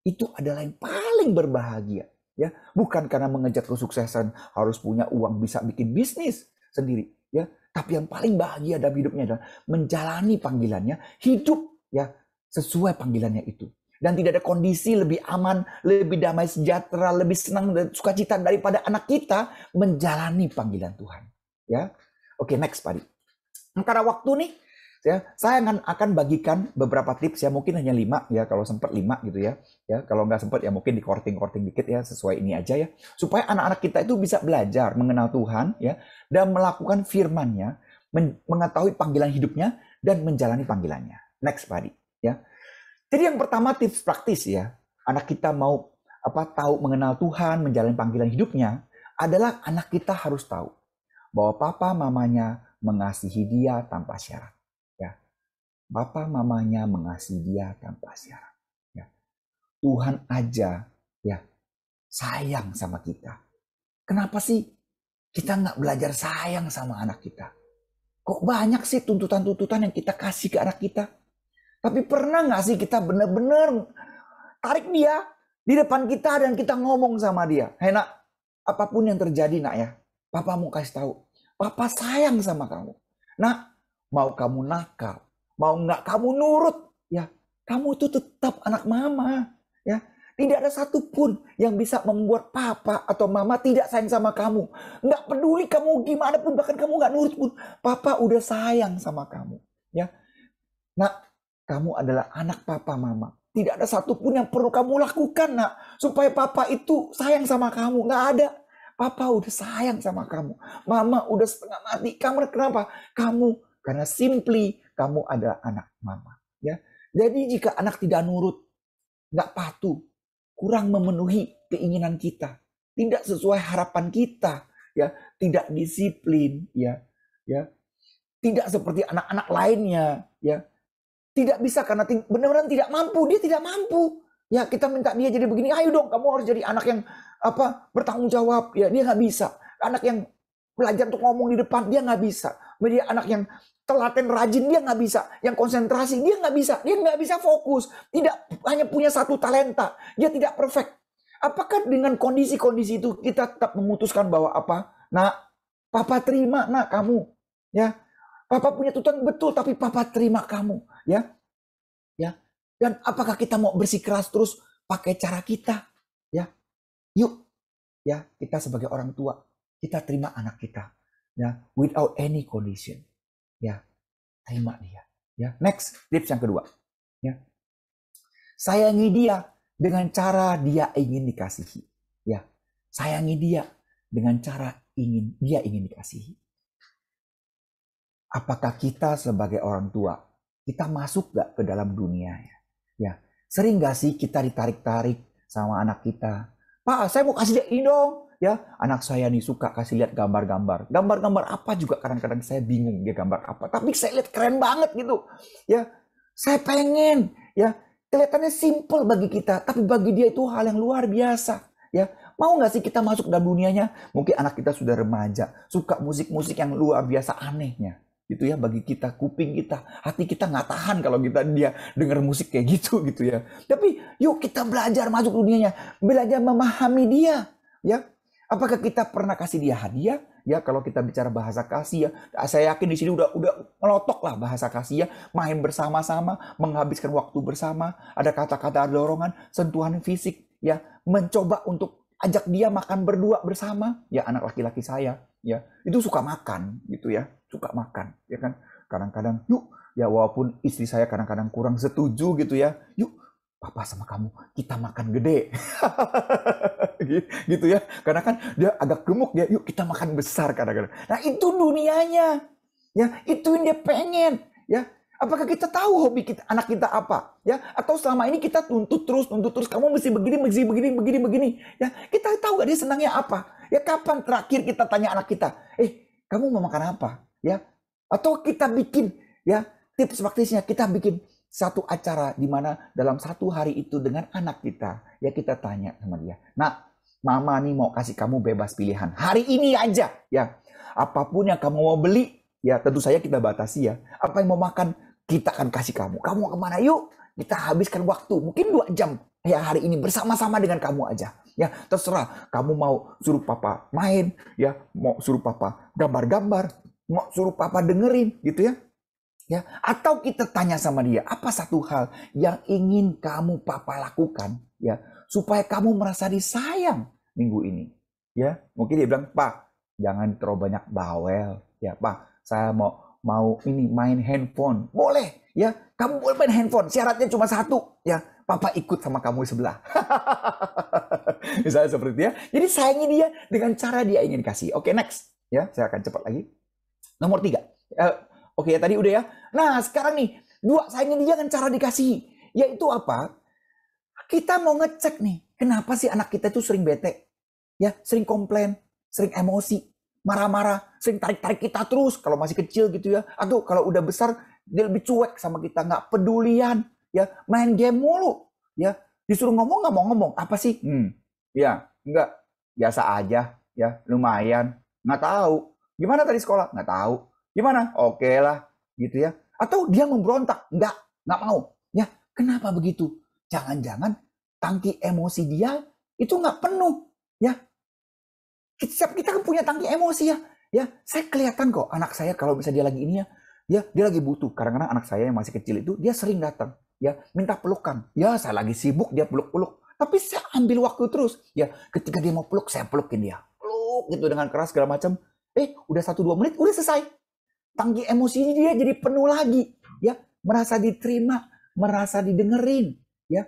Itu adalah yang paling berbahagia ya. Bukan karena mengejar kesuksesan harus punya uang bisa bikin bisnis sendiri ya. Tapi yang paling bahagia dalam hidupnya adalah menjalani panggilannya, hidup ya sesuai panggilannya itu. Dan tidak ada kondisi lebih aman, lebih damai sejahtera, lebih senang dan sukacita daripada anak kita menjalani panggilan Tuhan. Ya, oke, next, Pak Adi. Karena waktu nih, ya, saya akan bagikan beberapa tips ya, mungkin hanya 5 ya, kalau sempat 5 gitu ya. Ya, kalau nggak sempat ya mungkin di-korting dikit ya, sesuai ini aja ya. Supaya anak-anak kita itu bisa belajar mengenal Tuhan ya, dan melakukan firman-Nya, mengetahui panggilan hidupnya dan menjalani panggilannya. Next, Pak Adi. Ya. Jadi yang pertama tips praktis ya, anak kita mau tahu mengenal Tuhan, menjalani panggilan hidupnya, adalah anak kita harus tahu bahwa papa mamanya mengasihi dia tanpa syarat. Ya, papa mamanya mengasihi dia tanpa syarat. Ya, Tuhan aja ya sayang sama kita. Kenapa sih kita nggak belajar sayang sama anak kita? Kok banyak sih tuntutan-tuntutan yang kita kasih ke anak kita? Tapi pernah nggak sih kita benar-benar tarik dia di depan kita dan kita ngomong sama dia, "Hei nak, apapun yang terjadi nak ya, papa mau kasih tahu, papa sayang sama kamu. Nak, mau kamu nakal, mau nggak kamu nurut, ya kamu itu tetap anak mama. Ya, tidak ada satupun yang bisa membuat papa atau mama tidak sayang sama kamu. Nggak peduli kamu gimana pun, bahkan kamu nggak nurut pun, papa udah sayang sama kamu. Ya, nak, kamu adalah anak papa mama. Tidak ada satupun yang perlu kamu lakukan, nak, supaya papa itu sayang sama kamu. Nggak ada. Papa udah sayang sama kamu. Mama udah setengah mati. Kamu kenapa? Karena simply kamu adalah anak mama. Ya. Jadi jika anak tidak nurut, nggak patuh, kurang memenuhi keinginan kita, tidak sesuai harapan kita, ya, tidak disiplin, ya, tidak seperti anak-anak lainnya, ya. Tidak bisa karena benar-benar tidak mampu. Dia tidak mampu. Ya, kita minta dia jadi begini. Ayo dong, kamu harus jadi anak yang bertanggung jawab. Ya, dia nggak bisa. Anak yang belajar untuk ngomong di depan, dia nggak bisa. Dia anak yang telaten rajin, dia nggak bisa. Yang konsentrasi, dia nggak bisa. Dia nggak bisa fokus. Tidak hanya punya satu talenta. Dia tidak perfect. Apakah dengan kondisi-kondisi itu kita tetap memutuskan bahwa Nak, papa terima, nak, kamu. Ya. Papa punya tuntutan betul, tapi papa terima kamu, ya. Dan apakah kita mau bersikeras terus pakai cara kita, ya? Yuk, ya, kita sebagai orang tua, kita terima anak kita, ya, without any condition, ya, terima dia, ya. Next, tips yang kedua, ya, sayangi dia dengan cara dia ingin dikasihi, ya, sayangi dia dengan cara dia ingin dikasihi. Apakah kita sebagai orang tua, kita masuk gak ke dalam dunia ya? Ya, sering gak sih kita ditarik-tarik sama anak kita? Pak, saya mau kasih lihat ini dong. Ya, anak saya nih suka kasih lihat gambar-gambar. Gambar-gambar apa juga kadang-kadang saya bingung dia gambar apa. Tapi saya lihat keren banget gitu. Ya, saya pengen. Ya, kelihatannya simple bagi kita, tapi bagi dia itu hal yang luar biasa. Ya, mau nggak sih kita masuk dalam dunianya? Mungkin anak kita sudah remaja, suka musik-musik yang luar biasa anehnya. Gitu ya, bagi kita, kuping kita, hati kita nggak tahan kalau dia dengar musik kayak gitu ya. Tapi yuk kita belajar masuk dunianya, belajar memahami dia, ya. Apakah kita pernah kasih dia hadiah? Ya, kalau kita bicara bahasa kasih ya, saya yakin di sini udah melotok lah bahasa kasih ya, main bersama-sama, menghabiskan waktu bersama, ada kata-kata dorongan, sentuhan fisik, ya, mencoba untuk ajak dia makan berdua bersama, ya, anak laki-laki saya, ya, itu suka makan gitu ya. Suka makan, ya kan? Kadang-kadang, yuk, ya walaupun istri saya kadang-kadang kurang setuju gitu ya, yuk, papa sama kamu, kita makan gede. Gitu ya, karena kan dia agak gemuk ya, yuk kita makan besar kadang-kadang. Nah itu dunianya, ya, itu yang dia pengen, ya. Apakah kita tahu hobi anak kita apa, ya? Atau selama ini kita tuntut terus, kamu mesti begini, ya? Kita tahu gak dia senangnya apa? Ya kapan terakhir kita tanya anak kita, kamu mau makan apa? Ya, atau kita bikin ya tips praktisnya, kita bikin satu acara di mana dalam satu hari itu dengan anak kita, ya kita tanya sama dia, nak, mama nih mau kasih kamu bebas pilihan hari ini aja, ya, apapun yang kamu mau beli, ya tentu saja kita batasi ya, apa yang mau makan kita akan kasih kamu mau kemana, yuk kita habiskan waktu mungkin 2 jam ya hari ini bersama-sama dengan kamu aja, ya terserah kamu mau suruh papa main, ya mau suruh papa gambar-gambar, mau suruh papa dengerin gitu ya. Ya, atau kita tanya sama dia, apa satu hal yang ingin kamu papa lakukan ya supaya kamu merasa disayang minggu ini. Ya, mungkin dia bilang, "Pak, jangan terlalu banyak bawel." Ya, "Pak, saya mau ini main handphone." Boleh, ya. Kamu boleh main handphone, syaratnya cuma satu, ya. Papa ikut sama kamu di sebelah. Misalnya seperti itu ya. Jadi sayangi dia dengan cara dia ingin kasih. Oke, next. Ya, saya akan cepat lagi. Nomor 3. Oke, ya tadi udah ya. Nah, sekarang nih, 2, sayangi dia dengan cara dikasih. Yaitu apa? Kita mau ngecek nih. Kenapa sih anak kita itu sering bete? Ya, sering komplain, sering emosi, marah-marah, sering tarik-tarik kita terus kalau masih kecil gitu ya. Atau kalau udah besar dia lebih cuek sama kita, nggak pedulian, ya, main game mulu, ya. Disuruh ngomong nggak mau ngomong. Apa sih? Ya, enggak, biasa aja, ya, lumayan. Nggak tahu. Gimana tadi sekolah? Nggak tahu. Gimana? Oke lah, gitu ya. Atau dia memberontak? Nggak mau. Ya, kenapa begitu? Jangan-jangan tangki emosi dia itu nggak penuh, ya. Setiap kita kan punya tangki emosi ya. Ya, saya kelihatan kok anak saya kalau misalnya dia lagi ini ya, dia lagi butuh. Kadang-kadang anak saya yang masih kecil itu dia sering datang, ya, minta pelukan. Ya, saya lagi sibuk dia peluk-peluk. Tapi saya ambil waktu terus. Ya, ketika dia mau peluk, saya pelukin dia. Peluk gitu dengan keras segala macam. Udah 1-2 menit udah selesai. Tangki emosi dia jadi penuh lagi, ya, merasa diterima, merasa didengerin, ya.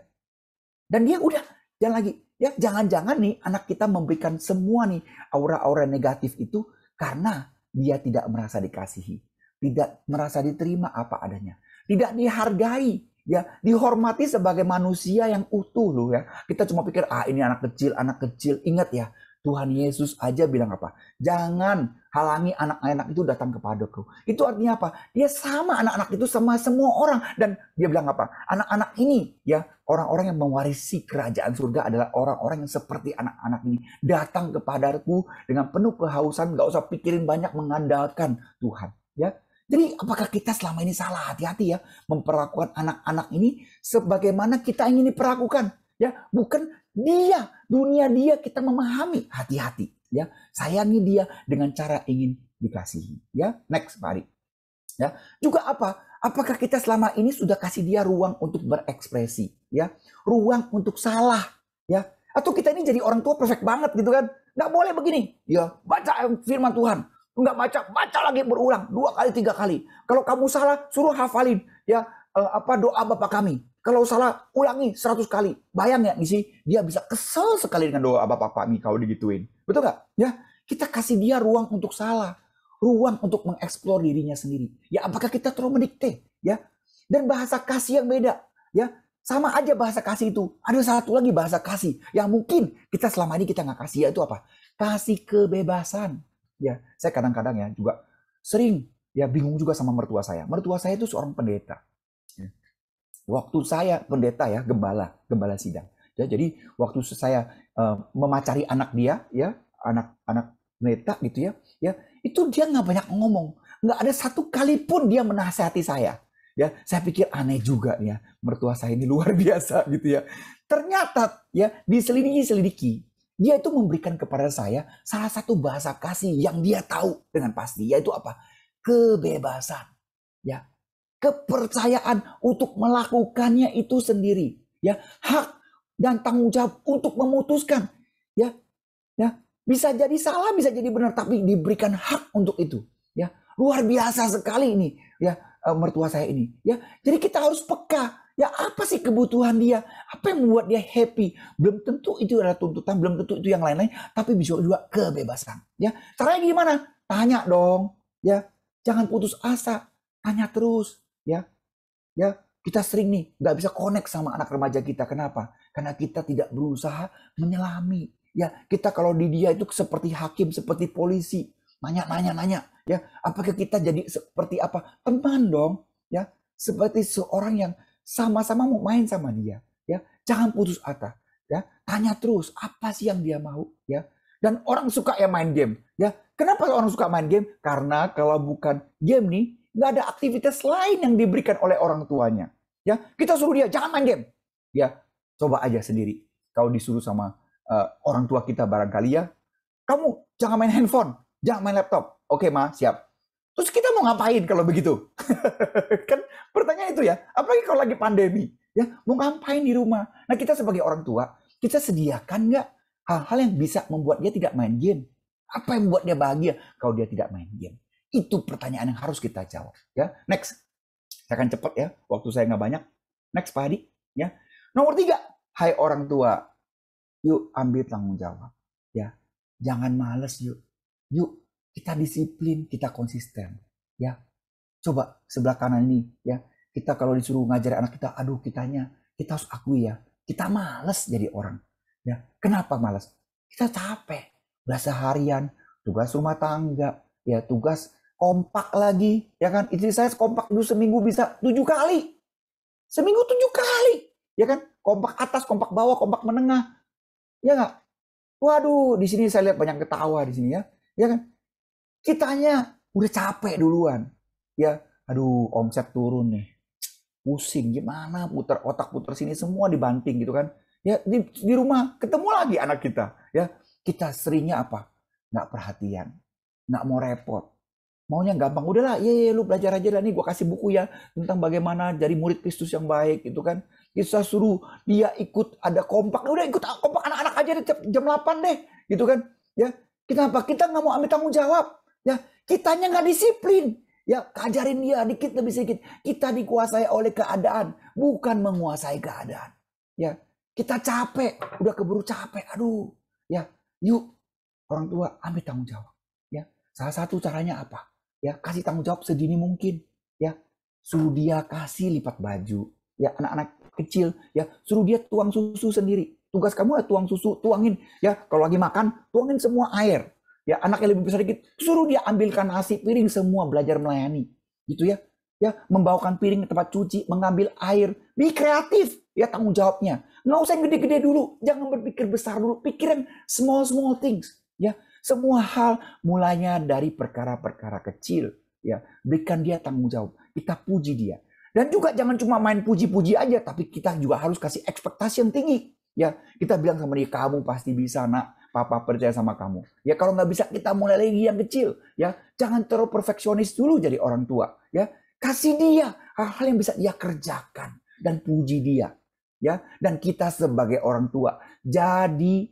Dan dia udah jalan lagi. Ya, jangan-jangan nih anak kita memberikan semua nih aura-aura negatif itu karena dia tidak merasa dikasihi, tidak merasa diterima apa adanya, tidak dihargai, ya, dihormati sebagai manusia yang utuh loh ya. Kita cuma pikir ini anak kecil, anak kecil. Ingat ya, Tuhan Yesus aja bilang apa? Jangan halangi anak-anak itu datang kepadaku. Itu artinya apa? Dia sama anak-anak itu sama semua orang. Dan dia bilang apa? Anak-anak ini ya, orang-orang yang mewarisi kerajaan surga adalah orang-orang yang seperti anak-anak ini. Datang kepadaku dengan penuh kehausan, gak usah pikirin banyak, mengandalkan Tuhan. Ya, jadi apakah kita selama ini salah? Hati-hati ya, memperlakukan anak-anak ini sebagaimana kita ingin diperlakukan. Ya, bukan dunia dia kita memahami. Hati-hati ya, sayangi dia dengan cara ingin dikasihi. Ya, next Pak Ari. Ya, juga apa? Apakah kita selama ini sudah kasih dia ruang untuk berekspresi, ya, ruang untuk salah, ya? Atau kita ini jadi orang tua perfect banget gitu kan? Nggak boleh begini, ya, baca firman Tuhan. Nggak baca lagi berulang 2 kali 3 kali. Kalau kamu salah, suruh hafalin, ya, doa Bapa kami. Kalau salah, ulangi 100 kali. Bayang ya sih, dia bisa kesel sekali dengan doa Bapa kami kalau digituin. Betul nggak? Ya, kita kasih dia ruang untuk salah, ruang untuk mengeksplor dirinya sendiri. Ya, apakah kita terlalu mendikte? Ya, dan bahasa kasih yang beda. Ya, sama aja bahasa kasih itu. Ada satu lagi bahasa kasih yang mungkin kita selama ini kita nggak kasih, yaitu apa? Kasih kebebasan. Ya, saya kadang-kadang ya juga sering ya bingung juga sama mertua saya. Mertua saya itu seorang pendeta. Ya. Waktu saya pendeta ya, gembala sidang. Ya, jadi waktu saya memacari anak dia, ya, anak pendeta gitu ya, itu dia nggak banyak ngomong, nggak ada satu kali pun dia menasihati saya. Ya, saya pikir aneh juga ya, mertua saya ini luar biasa gitu ya. Ternyata ya diselidiki, dia itu memberikan kepada saya salah satu bahasa kasih yang dia tahu dengan pasti, yaitu apa? Kebebasan, ya. Kepercayaan untuk melakukannya itu sendiri, ya, hak dan tanggung jawab untuk memutuskan, ya, bisa jadi salah, bisa jadi benar, tapi diberikan hak untuk itu, ya, luar biasa sekali ini, ya, mertua saya ini, ya. Jadi kita harus peka, ya, apa sih kebutuhan dia, apa yang membuat dia happy, belum tentu itu adalah tuntutan, belum tentu itu yang lain-lain, tapi bisa juga kebebasan, ya. Caranya gimana? Tanya dong, ya, jangan putus asa, tanya terus. Ya, kita sering nih nggak bisa connect sama anak remaja kita. Kenapa? Karena kita tidak berusaha menyelami. Ya, kita kalau di dia itu seperti hakim, seperti polisi, nanya. Ya, apakah kita jadi seperti apa? Teman dong. Ya, seperti seorang yang sama-sama mau main sama dia. Ya, jangan putus asa. Ya, tanya terus apa sih yang dia mau. Ya, dan orang suka ya main game. Ya, kenapa orang suka main game? Karena kalau bukan game nih, nggak ada aktivitas lain yang diberikan oleh orang tuanya. Ya, kita suruh dia jangan main game. Ya, coba aja sendiri. Kalau disuruh sama orang tua kita barangkali ya, kamu jangan main handphone, jangan main laptop. Oke, Ma, siap. Terus kita mau ngapain kalau begitu? Kan pertanyaan itu ya. Apalagi kalau lagi pandemi, ya, mau ngapain di rumah? Nah, kita sebagai orang tua, kita sediakan nggak hal-hal yang bisa membuat dia tidak main game? Apa yang membuat dia bahagia kalau dia tidak main game? Itu pertanyaan yang harus kita jawab. Ya, next. Saya akan cepat ya. Waktu saya nggak banyak. Next, Pak Hadi. Ya. Nomor 3. Hai orang tua. Yuk ambil tanggung jawab. Ya. Jangan males yuk. Yuk kita disiplin, kita konsisten. Ya. Coba sebelah kanan ini. Ya. Kita kalau disuruh ngajar anak kita, aduh kita harus akui ya. Kita males jadi orang. Ya, kenapa malas? Kita capek. Udah seharian, tugas rumah tangga, ya tugas kompak lagi, ya kan? Istri saya kompak dulu seminggu bisa 7 kali. Seminggu 7 kali. Ya kan? Kompak atas, kompak bawah, kompak menengah. Ya nggak? Waduh, di sini saya lihat banyak ketawa di sini ya. Ya kan? Kitanya udah capek duluan. Ya, aduh, omset turun nih. Pusing gimana, putar otak putar sini semua dibanting gitu kan. Ya di rumah ketemu lagi anak kita. Ya, kita seringnya apa? Nggak perhatian, nggak mau repot. Maunya gampang, udahlah, ye lu belajar aja lah nih, gue kasih buku ya tentang bagaimana jadi murid Kristus yang baik gitu kan. Kita suruh dia ikut ada kompak, udah ikut kompak anak-anak aja deh, jam 8 deh gitu kan. Ya, kenapa? Kita nggak mau ambil tanggung jawab. Ya, kitanya nggak disiplin. Ya, ajarin dia dikit lebih sedikit. Kita dikuasai oleh keadaan, bukan menguasai keadaan. Ya, kita capek, udah keburu capek. Aduh, ya, yuk orang tua ambil tanggung jawab. Ya, salah satu caranya apa? Ya, kasih tanggung jawab sedini mungkin. Ya, suruh dia kasih lipat baju. Ya, anak-anak kecil, ya, suruh dia tuang susu sendiri. Tugas kamu ya tuang susu, tuangin. Ya, kalau lagi makan, tuangin semua air. Ya, anak yang lebih besar dikit, suruh dia ambilkan nasi, piring, semua belajar melayani. Gitu ya. Ya, membawakan piring ke tempat cuci, mengambil air. Be kreatif, ya tanggung jawabnya. Nggak usah yang gede-gede dulu, jangan berpikir besar dulu, pikirin small things. Ya, semua hal mulainya dari perkara-perkara kecil. Ya, berikan dia tanggung jawab. Kita puji dia. Dan juga jangan cuma main puji-puji aja, tapi kita juga harus kasih ekspektasi yang tinggi. Ya, kita bilang sama dia, kamu pasti bisa nak, papa percaya sama kamu. Ya, kalau nggak bisa kita mulai lagi yang kecil. Ya, jangan terlalu perfeksionis dulu jadi orang tua. Ya, kasih dia hal-hal yang bisa dia kerjakan dan puji dia. Ya, dan kita sebagai orang tua jadi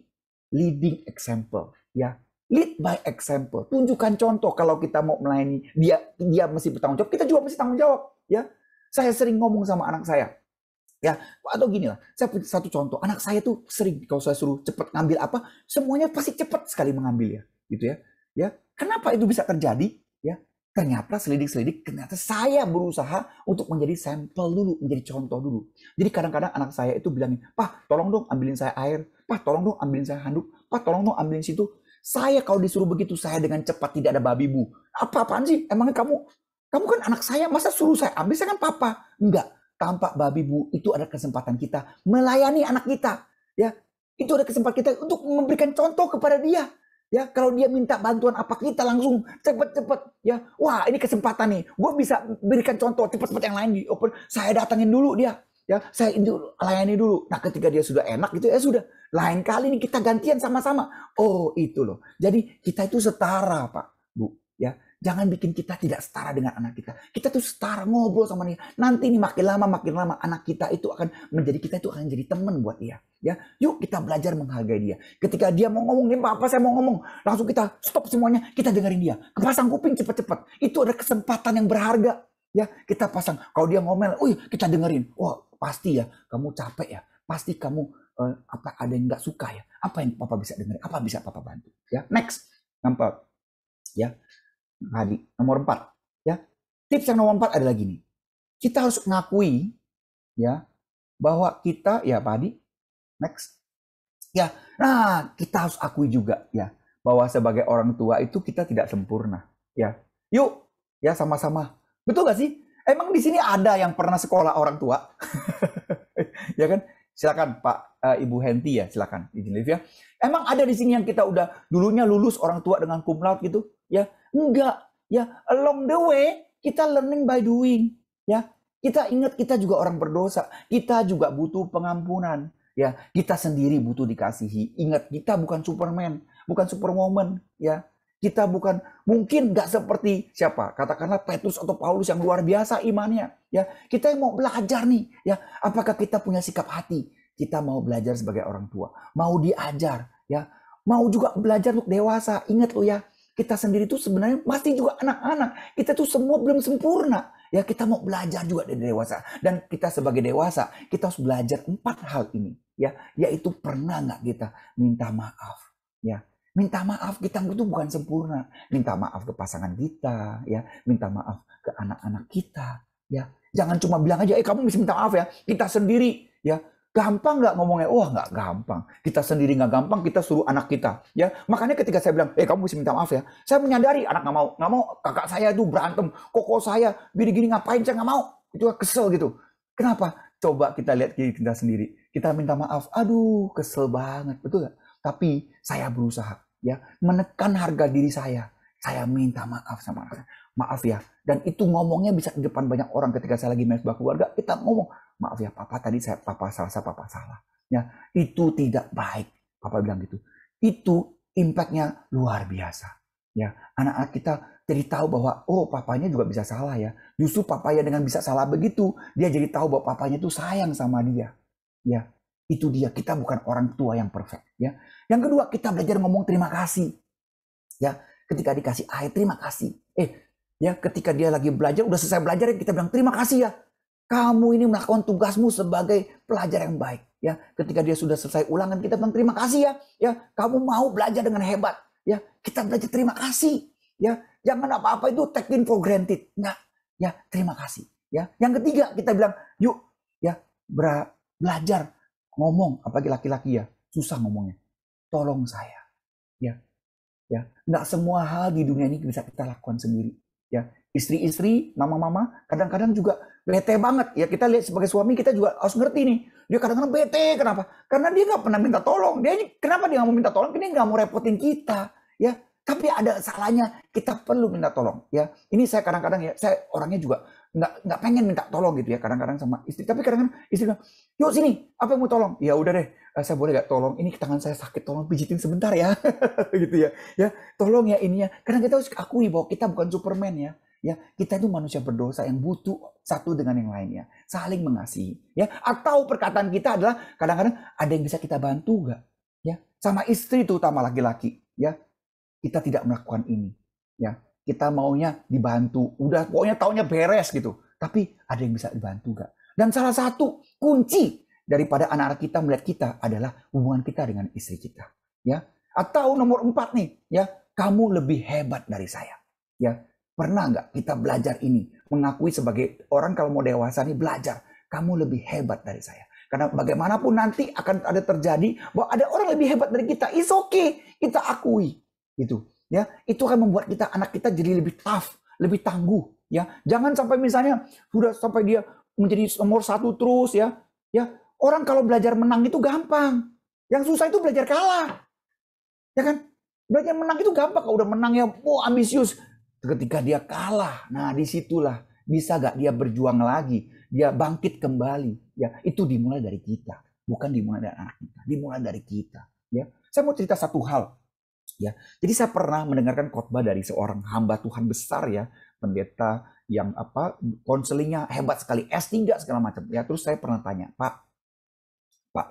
leading example. Ya, lead by example. Tunjukkan contoh kalau kita mau melayani dia mesti bertanggung jawab. Kita juga mesti tanggung jawab. Ya, saya sering ngomong sama anak saya. Ya, atau gini lah. Saya punya satu contoh. Anak saya tuh sering kalau saya suruh cepat ngambil apa, semuanya pasti cepat sekali mengambil ya, gitu ya. Ya, kenapa itu bisa terjadi? Ya, ternyata selidik-selidik, ternyata saya berusaha untuk menjadi sampel dulu, menjadi contoh dulu. Jadi kadang-kadang anak saya itu bilangin, Pak, tolong dong ambilin saya air. Pak, tolong dong ambilin saya handuk. Pak, tolong dong ambilin situ. Saya kalau disuruh begitu, saya dengan cepat tidak ada babi bu. Apa-apaan sih? Emangnya kamu kan anak saya, masa suruh saya ambil? Saya kan papa. Enggak, tanpa babi bu, itu ada kesempatan kita melayani anak kita. Ya, itu ada kesempatan kita untuk memberikan contoh kepada dia. Ya, kalau dia minta bantuan apa, kita langsung cepet-cepet. Ya, wah ini kesempatan nih. Gue bisa berikan contoh cepet-cepet yang lain di open. Saya datangin dulu dia. Ya, saya layani dulu. Nah, ketika dia sudah enak gitu, ya sudah. Lain kali nih kita gantian sama-sama. Oh, itu loh. Jadi kita itu setara, Pak, Bu. Ya, jangan bikin kita tidak setara dengan anak kita. Kita tuh setara, ngobrol sama dia. Nanti nih makin lama anak kita itu akan jadi teman buat dia. Ya, yuk kita belajar menghargai dia. Ketika dia mau ngomong, nih apa saya mau ngomong, langsung kita stop semuanya, kita dengerin dia. Kepasang kuping cepet-cepet. Itu ada kesempatan yang berharga. Ya, kita pasang. Kalau dia ngomel, kita dengerin. Wah, pasti ya, kamu capek ya. Pasti kamu apa ada yang nggak suka ya. Apa yang papa bisa dengerin? Apa bisa papa bantu? Ya, next. Nampak. Ya. Tadi nomor 4. Ya. Tips yang nomor 4 adalah gini. Kita harus mengakui ya bahwa kita ya Pak Adi. Next. Ya. Nah, kita harus akui juga ya bahwa sebagai orang tua itu kita tidak sempurna. Ya. Yuk, ya sama-sama. Betul gak sih? Emang di sini ada yang pernah sekolah orang tua? Ya kan? Silakan Pak Ibu Henti ya, silakan izin live ya. Emang ada di sini yang kita udah dulunya lulus orang tua dengan cum laude gitu? Ya, enggak. Ya, along the way kita learning by doing. Ya, kita ingat kita juga orang berdosa. Kita juga butuh pengampunan. Ya, kita sendiri butuh dikasihi. Ingat, kita bukan Superman, bukan Superwoman. Ya, kita bukan mungkin nggak seperti siapa, katakanlah Petrus atau Paulus yang luar biasa imannya. Ya, kita yang mau belajar nih. Ya, apakah kita punya sikap hati? Kita mau belajar sebagai orang tua, mau diajar. Ya, mau juga belajar untuk dewasa. Ingat lo ya, kita sendiri tuh sebenarnya masih juga anak-anak. Kita tuh semua belum sempurna. Ya, kita mau belajar juga dari dewasa. Dan kita sebagai dewasa, kita harus belajar 4 hal ini. Ya, yaitu pernah nggak kita minta maaf? Ya, minta maaf kita itu bukan sempurna. Minta maaf ke pasangan kita, ya. Minta maaf ke anak-anak kita, ya. Jangan cuma bilang aja, kamu bisa minta maaf ya. Kita sendiri, ya. Gampang nggak ngomongnya? Wah, nggak gampang. Kita sendiri nggak gampang, kita suruh anak kita. Ya, makanya ketika saya bilang, kamu mesti minta maaf ya. Saya menyadari anak nggak mau. Kakak saya itu berantem, koko saya gini-gini ngapain? Saya nggak mau. Itu kesel gitu. Kenapa? Coba kita lihat diri kita sendiri. Kita minta maaf. Aduh, kesel banget, betul nggak? Tapi saya berusaha ya menekan harga diri saya. Saya minta maaf sama anak saya. Maaf ya. Dan itu ngomongnya bisa di depan banyak orang ketika saya lagi main sebuah keluarga. Kita ngomong, maaf ya papa tadi papa salah. Ya, itu tidak baik. Papa bilang gitu. Itu impactnya luar biasa. Ya, anak-anak kita jadi tahu bahwa papanya juga bisa salah ya. Justru papanya dengan bisa salah begitu, dia jadi tahu bahwa papanya itu sayang sama dia. Ya, itu dia. Kita bukan orang tua yang perfect. Ya, yang kedua kita belajar ngomong terima kasih. Ya, ketika dikasih air terima kasih. Ya, ketika dia lagi belajar, udah selesai belajar, kita bilang terima kasih ya. Kamu ini melakukan tugasmu sebagai pelajar yang baik. Ya, ketika dia sudah selesai ulangan, kita bilang terima kasih ya. Ya, kamu mau belajar dengan hebat. Ya, kita belajar terima kasih. Ya, jangan apa-apa itu take it for granted. Enggak. Ya, terima kasih. Ya, yang ketiga kita bilang, yuk, ya, belajar ngomong, apalagi laki-laki ya, susah ngomongnya. Tolong saya. Ya, nggak semua hal di dunia ini bisa kita lakukan sendiri. Ya, istri-istri, mama-mama, kadang-kadang juga bete banget. Ya, kita lihat sebagai suami kita juga harus ngerti nih. Dia kadang-kadang bete, kenapa? Karena dia nggak pernah minta tolong. Kenapa dia nggak mau minta tolong? Dia nggak mau repotin kita. Ya, tapi ada salahnya kita perlu minta tolong. Ya, ini saya kadang-kadang ya, saya orangnya juga nggak pengen minta tolong gitu ya. Kadang-kadang sama istri. Tapi kadang-kadang istri bilang, yuk sini, apa yang mau tolong? Ya udah deh, saya boleh nggak tolong? Ini tangan saya sakit, tolong pijitin sebentar ya, gitu ya. Ya, tolong ya ininya. Karena kita harus akui bahwa kita bukan Superman ya. Ya, kita itu manusia berdosa yang butuh satu dengan yang lainnya, saling mengasihi. Ya, atau perkataan kita adalah kadang-kadang ada yang bisa kita bantu nggak? Ya, sama istri terutama laki-laki. Ya, kita tidak melakukan ini. Ya, kita maunya dibantu. Udah pokoknya taunya beres gitu. Tapi ada yang bisa dibantu nggak? Dan salah satu kunci daripada anak-anak kita melihat kita adalah hubungan kita dengan istri kita. Ya, atau nomor 4 nih, ya, kamu lebih hebat dari saya. Ya, pernah nggak kita belajar ini? Mengakui sebagai orang kalau mau dewasa nih belajar. Kamu lebih hebat dari saya. Karena bagaimanapun nanti akan ada terjadi bahwa ada orang lebih hebat dari kita. It's okay. Kita akui. Gitu. Ya, itu akan membuat anak kita jadi lebih tough, lebih tangguh. Ya, jangan sampai misalnya sudah sampai dia menjadi nomor 1 terus ya. Ya, orang kalau belajar menang itu gampang. Yang susah itu belajar kalah. Ya kan? Belajar menang itu gampang. Kalau udah menang ya, ambisius. Ketika dia kalah, nah disitulah bisa gak dia berjuang lagi, dia bangkit kembali. Ya, itu dimulai dari kita, bukan dimulai dari anak kita, dimulai dari kita. Ya, saya mau cerita satu hal. Ya, jadi saya pernah mendengarkan khotbah dari seorang hamba Tuhan besar ya, pendeta yang konselingnya hebat sekali, S3 segala macam. Ya, terus saya pernah tanya, Pak,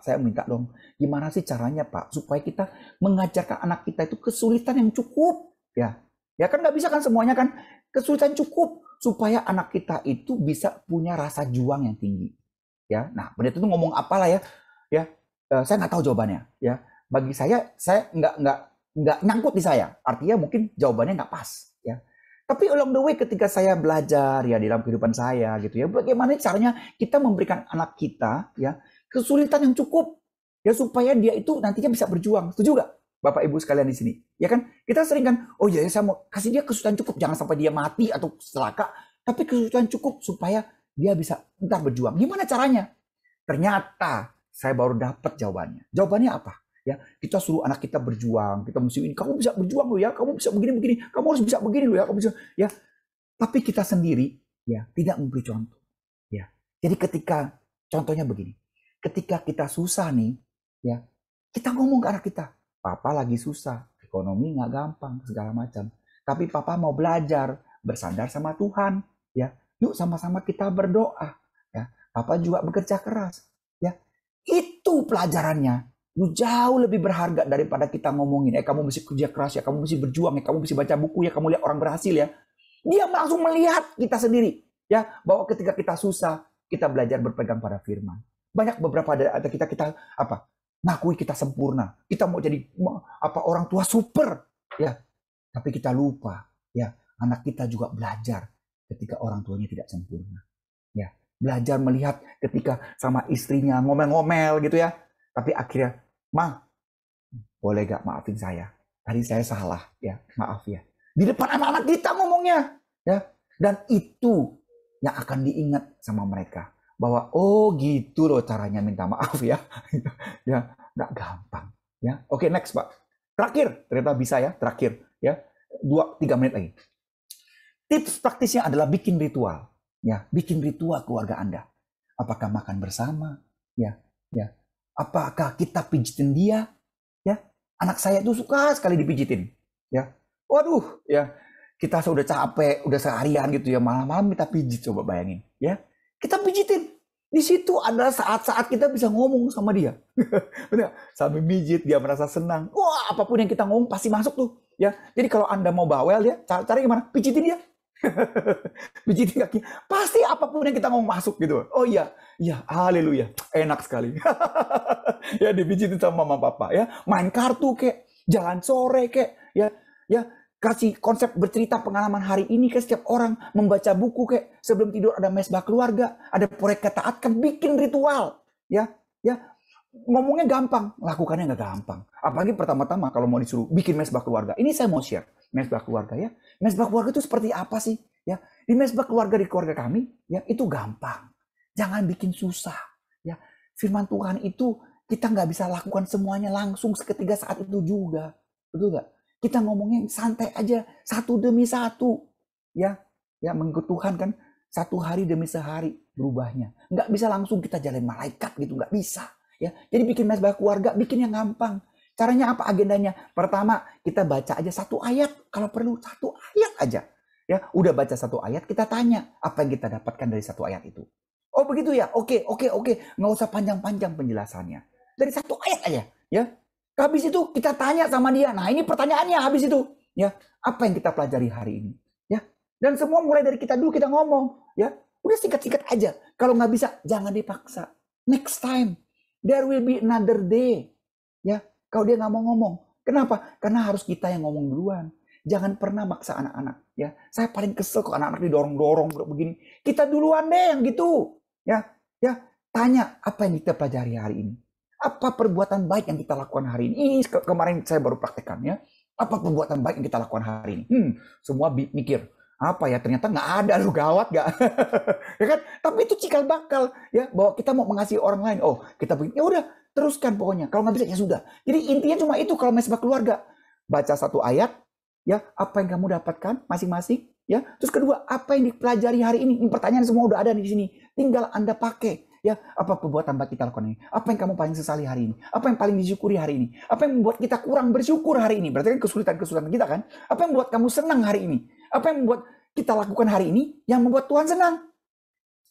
saya minta dong, gimana sih caranya Pak supaya kita mengajarkan anak kita itu kesulitan yang cukup, ya. Ya kan nggak bisa kan semuanya kan, kesulitan cukup supaya anak kita itu bisa punya rasa juang yang tinggi. Ya, nah pendeta itu ngomong apalah ya, saya nggak tahu jawabannya. Ya, bagi saya nggak nyangkut di saya. Artinya mungkin jawabannya nggak pas. Ya, tapi along the way ketika saya belajar ya di dalam kehidupan saya gitu ya, bagaimana caranya kita memberikan anak kita ya kesulitan yang cukup ya supaya dia itu nantinya bisa berjuang. Setuju nggak? Bapak Ibu sekalian di sini, ya kan? Kita sering kan, oh ya saya mau kasih dia kesulitan cukup, jangan sampai dia mati atau celaka, tapi kesulitan cukup supaya dia bisa ntar berjuang. Gimana caranya? Ternyata saya baru dapat jawabannya. Jawabannya apa? Ya, kita suruh anak kita berjuang, kita mesti ini, kamu bisa berjuang loh ya, kamu bisa begini, kamu harus bisa begini loh ya, kamu bisa, ya. Tapi kita sendiri, ya, tidak memberi contoh. Ya, jadi ketika contohnya begini, ketika kita susah nih, ya, kita ngomong ke anak kita. Papa lagi susah, ekonomi nggak gampang, segala macam. Tapi Papa mau belajar, bersandar sama Tuhan. Ya, yuk sama-sama kita berdoa. Ya, Papa juga bekerja keras. Ya, itu pelajarannya. Jauh lebih berharga daripada kita ngomongin, kamu mesti kerja keras ya, kamu mesti berjuang ya, kamu mesti baca buku ya, kamu lihat orang berhasil ya. Dia langsung melihat kita sendiri, ya, bahwa ketika kita susah, kita belajar berpegang pada firman. Banyak beberapa ada kita ngakui kita sempurna, kita mau jadi orang tua super, ya. Tapi kita lupa, ya, anak kita juga belajar ketika orang tuanya tidak sempurna, ya. Belajar melihat ketika sama istrinya ngomel-ngomel gitu ya. Tapi akhirnya, Ma, boleh gak maafin saya? Tadi saya salah, ya maaf ya. Di depan anak-anak kita ngomongnya. Ya. Dan itu yang akan diingat sama mereka. Bahwa, oh gitu loh caranya minta maaf ya. Ya, nggak gampang. Ya, oke, next Pak. Terakhir, ternyata bisa ya, terakhir. Ya, 2-3 menit lagi. Tips praktisnya adalah bikin ritual. Ya, bikin ritual keluarga Anda. Apakah makan bersama? Ya, ya. Apakah kita pijitin dia? Ya, anak saya itu suka sekali dipijitin. Ya, waduh, ya. Kita sudah capek, udah seharian gitu ya, malam-malam kita pijit, coba bayangin. Ya, kita pijitin. Di situ adalah saat-saat kita bisa ngomong sama dia. Benar, sambil mijit, dia merasa senang. Wah, apapun yang kita ngomong pasti masuk tuh. Ya, jadi kalau Anda mau bawel ya, cara gimana? Pijitin dia. Pijitin kaki. Pasti apapun yang kita ngomong masuk gitu. Oh iya, iya, haleluya. Enak sekali. Ya, dipijitin sama mama papa ya. Main kartu kek, jalan sore kek, ya. Ya, kasih konsep bercerita pengalaman hari ini ke setiap orang, membaca buku kayak sebelum tidur ada mesbah keluarga, ada proyek ketaatkan, bikin ritual, ya, ya, ngomongnya gampang, lakukannya nggak gampang. Apalagi pertama-tama kalau mau disuruh bikin mesbah keluarga, ini saya mau share mesbah keluarga ya, mesbah keluarga itu seperti apa sih, ya, di mesbah keluarga di keluarga kami, ya itu gampang, jangan bikin susah, ya, firman Tuhan itu kita nggak bisa lakukan semuanya langsung seketika saat itu juga, betul nggak? Kita ngomongnya santai aja, satu demi satu. Ya, ya mengikut Tuhan kan, satu hari demi sehari berubahnya. Nggak bisa langsung kita jalan malaikat gitu, nggak bisa. Ya, jadi bikin mesbah keluarga, bikin yang gampang. Caranya apa agendanya? Pertama, kita baca aja satu ayat, kalau perlu satu ayat aja. Ya, udah baca satu ayat, kita tanya apa yang kita dapatkan dari satu ayat itu. Oh begitu ya, oke, nggak usah panjang-panjang penjelasannya. Dari satu ayat aja, ya. Habis itu kita tanya sama dia. Nah, ini pertanyaannya habis itu, ya. Apa yang kita pelajari hari ini? Ya. Dan semua mulai dari kita dulu kita ngomong, ya. Udah singkat-singkat aja. Kalau nggak bisa, jangan dipaksa. Next time, there will be another day. Ya. Kalau dia nggak mau ngomong. Kenapa? Karena harus kita yang ngomong duluan. Jangan pernah maksa anak-anak, ya. Saya paling kesel kok anak-anak didorong-dorong begini. Kita duluan deh yang gitu. Ya. Ya, tanya apa yang kita pelajari hari ini. Apa perbuatan baik yang kita lakukan hari ini? Ini kemarin saya baru praktekkan ya. Apa perbuatan baik yang kita lakukan hari ini? Semua mikir, apa ya, ternyata nggak ada, lu gawat nggak? Ya kan? Tapi itu cikal bakal ya, bahwa kita mau mengasihi orang lain. Oh, kita begini, ya udah teruskan pokoknya. Kalau nggak bisa ya sudah. Jadi intinya cuma itu kalau mesbah keluarga. Baca satu ayat, ya apa yang kamu dapatkan masing-masing, ya. Terus kedua, apa yang dipelajari hari ini? Ini pertanyaan semua udah ada di sini. Tinggal Anda pakai. Ya, apa perbuatan baik kita lakukan ini? Apa yang kamu paling sesali hari ini? Apa yang paling disyukuri hari ini? Apa yang membuat kita kurang bersyukur hari ini? Berarti kan kesulitan-kesulitan kita kan? Apa yang membuat kamu senang hari ini? Apa yang membuat kita lakukan hari ini yang membuat Tuhan senang?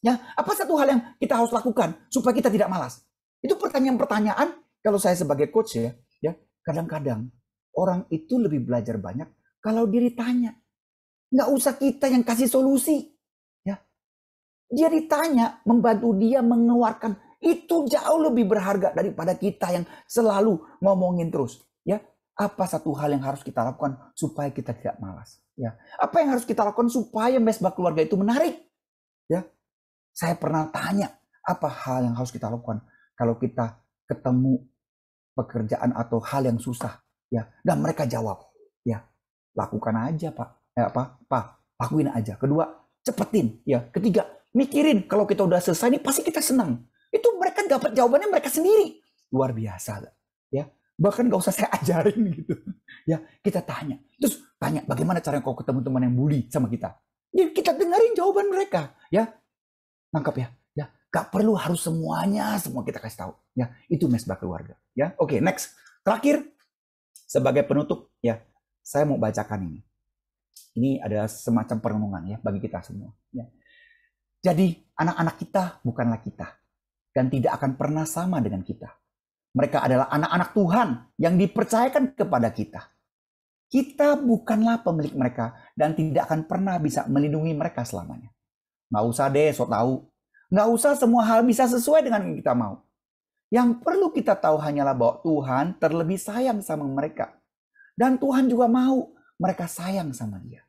Ya, apa satu hal yang kita harus lakukan supaya kita tidak malas? Itu pertanyaan-pertanyaan kalau saya sebagai coach ya, kadang-kadang orang itu lebih belajar banyak kalau dia ditanya. Nggak usah kita yang kasih solusi. Dia ditanya, membantu dia mengeluarkan, itu jauh lebih berharga daripada kita yang selalu ngomongin terus. Ya, apa satu hal yang harus kita lakukan supaya kita tidak malas? Ya, apa yang harus kita lakukan supaya mesbah keluarga itu menarik? Ya, saya pernah tanya, apa hal yang harus kita lakukan kalau kita ketemu pekerjaan atau hal yang susah? Ya, dan mereka jawab, ya, lakukan aja Pak. Pak, lakuin aja. Kedua, cepetin. Ya, ketiga, mikirin kalau kita udah selesai ini pasti kita senang. Itu mereka dapat jawabannya mereka sendiri. Luar biasa. Ya. Bahkan gak usah saya ajarin gitu. Ya, kita tanya. Terus tanya bagaimana cara kau ketemu teman yang bully sama kita. Ya, kita dengerin jawaban mereka. Ya. Nangkap ya. Ya, gak perlu harus semuanya semua kita kasih tahu. Ya, itu mesbah keluarga. Ya. Oke, next. Terakhir sebagai penutup ya, saya mau bacakan ini. Ini adalah semacam perenungan ya bagi kita semua. Ya. Jadi anak-anak kita bukanlah kita dan tidak akan pernah sama dengan kita. Mereka adalah anak-anak Tuhan yang dipercayakan kepada kita. Kita bukanlah pemilik mereka dan tidak akan pernah bisa melindungi mereka selamanya. Nggak usah deh so tahu. Nggak usah semua hal bisa sesuai dengan yang kita mau. Yang perlu kita tahu hanyalah bahwa Tuhan terlebih sayang sama mereka. Dan Tuhan juga mau mereka sayang sama Dia.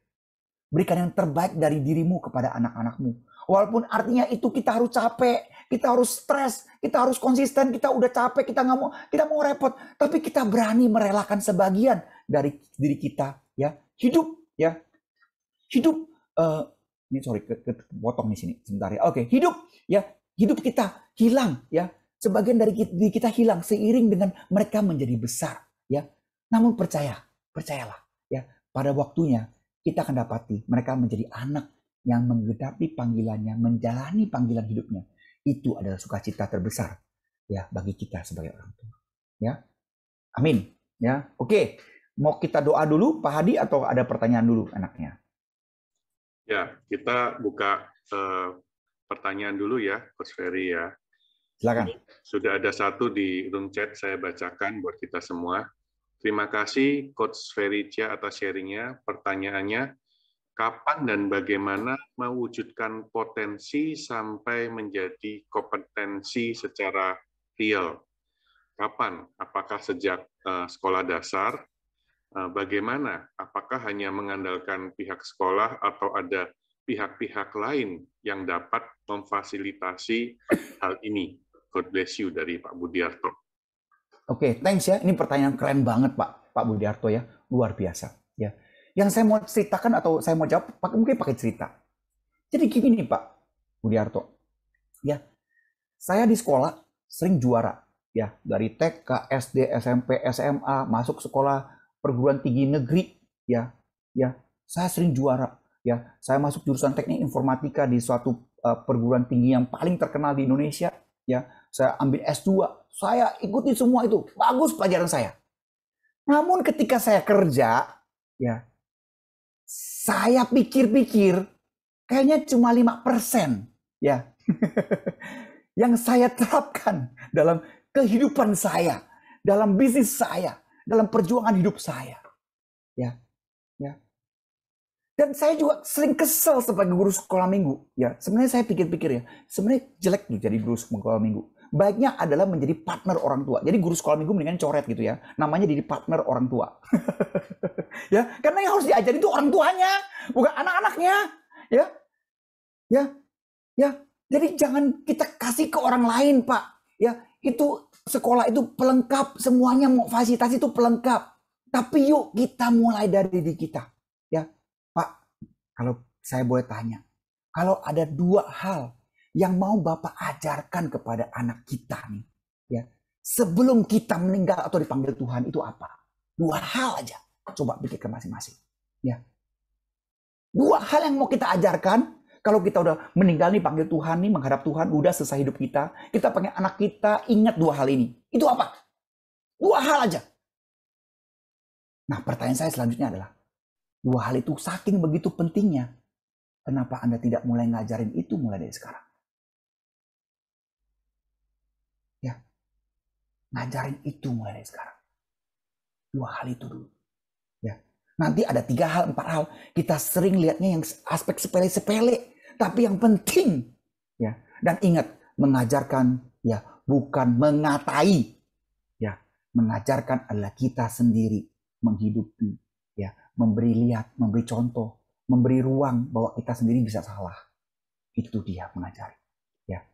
Berikan yang terbaik dari dirimu kepada anak-anakmu. Walaupun artinya itu kita harus capek, kita harus stres, kita harus konsisten, kita udah capek, kita mau repot, tapi kita berani merelakan sebagian dari diri kita, ya. Hidup, ya. Hidup ini sorry potong di sini sebentar ya. Oke, hidup ya, hidup kita hilang ya. Sebagian dari diri kita hilang seiring dengan mereka menjadi besar ya. Namun percayalah ya, pada waktunya kita akan dapati mereka menjadi anak yang menggenapi panggilannya, menjalani panggilan hidupnya. Itu adalah sukacita terbesar ya bagi kita sebagai orang tua. Ya. Amin. Ya. Oke. Mau kita doa dulu Pak Hadi atau ada pertanyaan dulu enaknya? Ya, kita buka pertanyaan dulu ya, Coach Ferry ya. Silakan. Sudah ada satu di room chat, saya bacakan buat kita semua. Terima kasih Coach Ferry Chia atas sharingnya. Pertanyaannya, kapan dan bagaimana mewujudkan potensi sampai menjadi kompetensi secara real? Kapan? Apakah sejak sekolah dasar? Bagaimana? Apakah hanya mengandalkan pihak sekolah atau ada pihak-pihak lain yang dapat memfasilitasi hal ini? God bless you dari Pak Budiarto. Oke, thanks ya. Ini pertanyaan keren banget Pak Budiarto ya, luar biasa ya. Yang saya mau ceritakan atau saya mau jawab mungkin pakai cerita. Jadi gini nih Pak Budiarto, ya saya di sekolah sering juara ya, dari TK, SD, SMP, SMA, masuk sekolah perguruan tinggi negeri ya saya sering juara ya. Saya masuk jurusan teknik informatika di suatu perguruan tinggi yang paling terkenal di Indonesia ya. Saya ambil S2, saya ikuti semua itu, bagus pelajaran saya. Namun ketika saya kerja ya, saya pikir-pikir kayaknya cuma 5% ya yang saya terapkan dalam kehidupan saya, dalam bisnis saya, dalam perjuangan hidup saya, ya. Dan saya juga sering kesel sebagai guru sekolah minggu, ya. Sebenarnya saya pikir-pikir ya, sebenarnya jelek nih jadi guru sekolah minggu. Baiknya adalah menjadi partner orang tua. Jadi guru sekolah minggu mendingan coret gitu ya, namanya jadi partner orang tua, ya. Karena yang harus diajarin itu orang tuanya, bukan anak-anaknya, ya. Jadi jangan kita kasih ke orang lain, Pak, ya. Itu sekolah itu pelengkap, semuanya mau fasilitas itu pelengkap. Tapi yuk kita mulai dari diri kita. Ya, Pak, kalau saya boleh tanya, kalau ada 2 hal yang mau Bapak ajarkan kepada anak kita nih, ya, sebelum kita meninggal atau dipanggil Tuhan, itu apa? 2 hal aja. Coba pikirkan masing-masing. Ya. 2 hal yang mau kita ajarkan. Kalau kita udah meninggal nih, panggil Tuhan nih, menghadap Tuhan, udah selesai hidup kita pengen anak kita ingat 2 hal ini. Itu apa? 2 hal aja. Nah, pertanyaan saya selanjutnya adalah, 2 hal itu saking begitu pentingnya, kenapa Anda tidak mulai ngajarin itu mulai dari sekarang? Ya, ngajarin itu mulai dari sekarang. 2 hal itu dulu. Ya, nanti ada 3 hal, 4 hal. Kita sering lihatnya yang aspek sepele-sepele, tapi yang penting. Ya, dan ingat, mengajarkan ya bukan mengatai. Ya, mengajarkan adalah kita sendiri menghidupi, ya, memberi lihat, memberi contoh, memberi ruang bahwa kita sendiri bisa salah. Itu dia mengajari. Ya,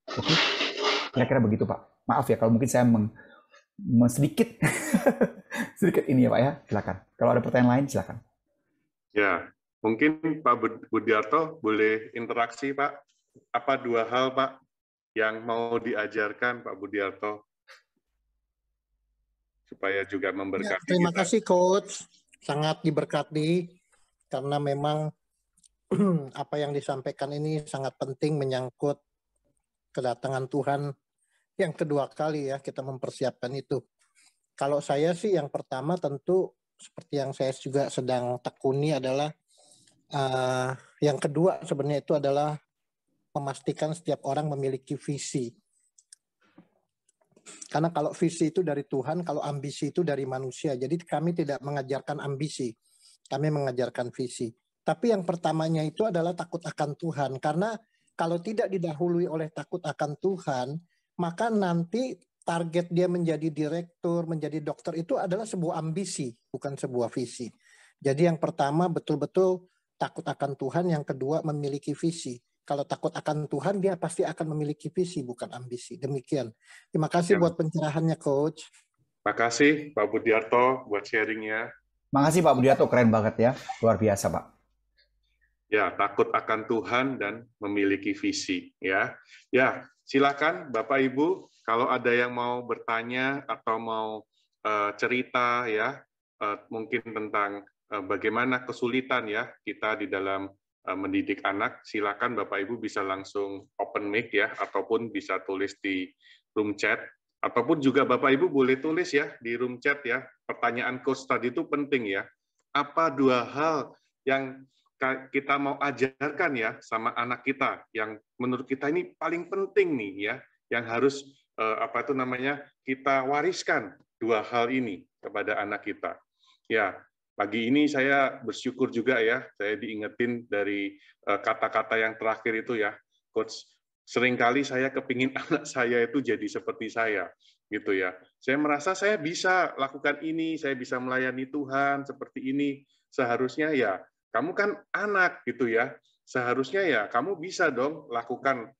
oke, kira-kira begitu Pak. Maaf ya kalau mungkin saya sedikit sedikit ini ya Pak ya. Silakan. Kalau ada pertanyaan lain silakan. Ya, mungkin Pak Budiarto boleh interaksi Pak. Apa 2 hal Pak yang mau diajarkan Pak Budiarto supaya juga memberkati ya, terima kita? kasih Coach, sangat diberkati karena memang apa yang disampaikan ini sangat penting menyangkut kedatangan Tuhan yang kedua kali ya, kita mempersiapkan itu. Kalau saya sih yang pertama tentu seperti yang saya juga sedang tekuni adalah yang kedua sebenarnya itu adalah memastikan setiap orang memiliki visi. Karena kalau visi itu dari Tuhan, kalau ambisi itu dari manusia. Jadi kami tidak mengajarkan ambisi, kami mengajarkan visi. Tapi yang pertamanya itu adalah takut akan Tuhan. Karena kalau tidak didahului oleh takut akan Tuhan, maka nanti target dia menjadi direktur, menjadi dokter itu adalah sebuah ambisi, bukan sebuah visi. Jadi yang pertama betul-betul takut akan Tuhan, yang kedua memiliki visi. Kalau takut akan Tuhan, dia pasti akan memiliki visi, bukan ambisi. Demikian. Terima kasih buat pencerahannya, Coach. Makasih Pak Budiarto buat sharingnya. Makasih Pak Budiarto, keren banget ya. Luar biasa Pak. Ya, takut akan Tuhan dan memiliki visi. Ya, silakan Bapak Ibu, kalau ada yang mau bertanya atau mau cerita ya, mungkin tentang bagaimana kesulitan ya kita di dalam mendidik anak, silakan Bapak Ibu bisa langsung open mic ya, ataupun bisa tulis di room chat, ataupun juga Bapak Ibu boleh tulis ya di room chat ya. Pertanyaan coach tadi itu penting ya. Apa 2 hal yang kita mau ajarkan ya sama anak kita yang menurut kita ini paling penting nih ya, yang harus kita wariskan 2 hal ini kepada anak kita. Ya, pagi ini saya bersyukur juga ya, saya diingetin dari kata-kata yang terakhir itu ya, Coach. Seringkali saya kepingin anak saya itu jadi seperti saya, gitu ya. Saya merasa saya bisa lakukan ini, saya bisa melayani Tuhan seperti ini. Seharusnya ya, kamu kan anak gitu ya. Seharusnya ya, kamu bisa dong lakukan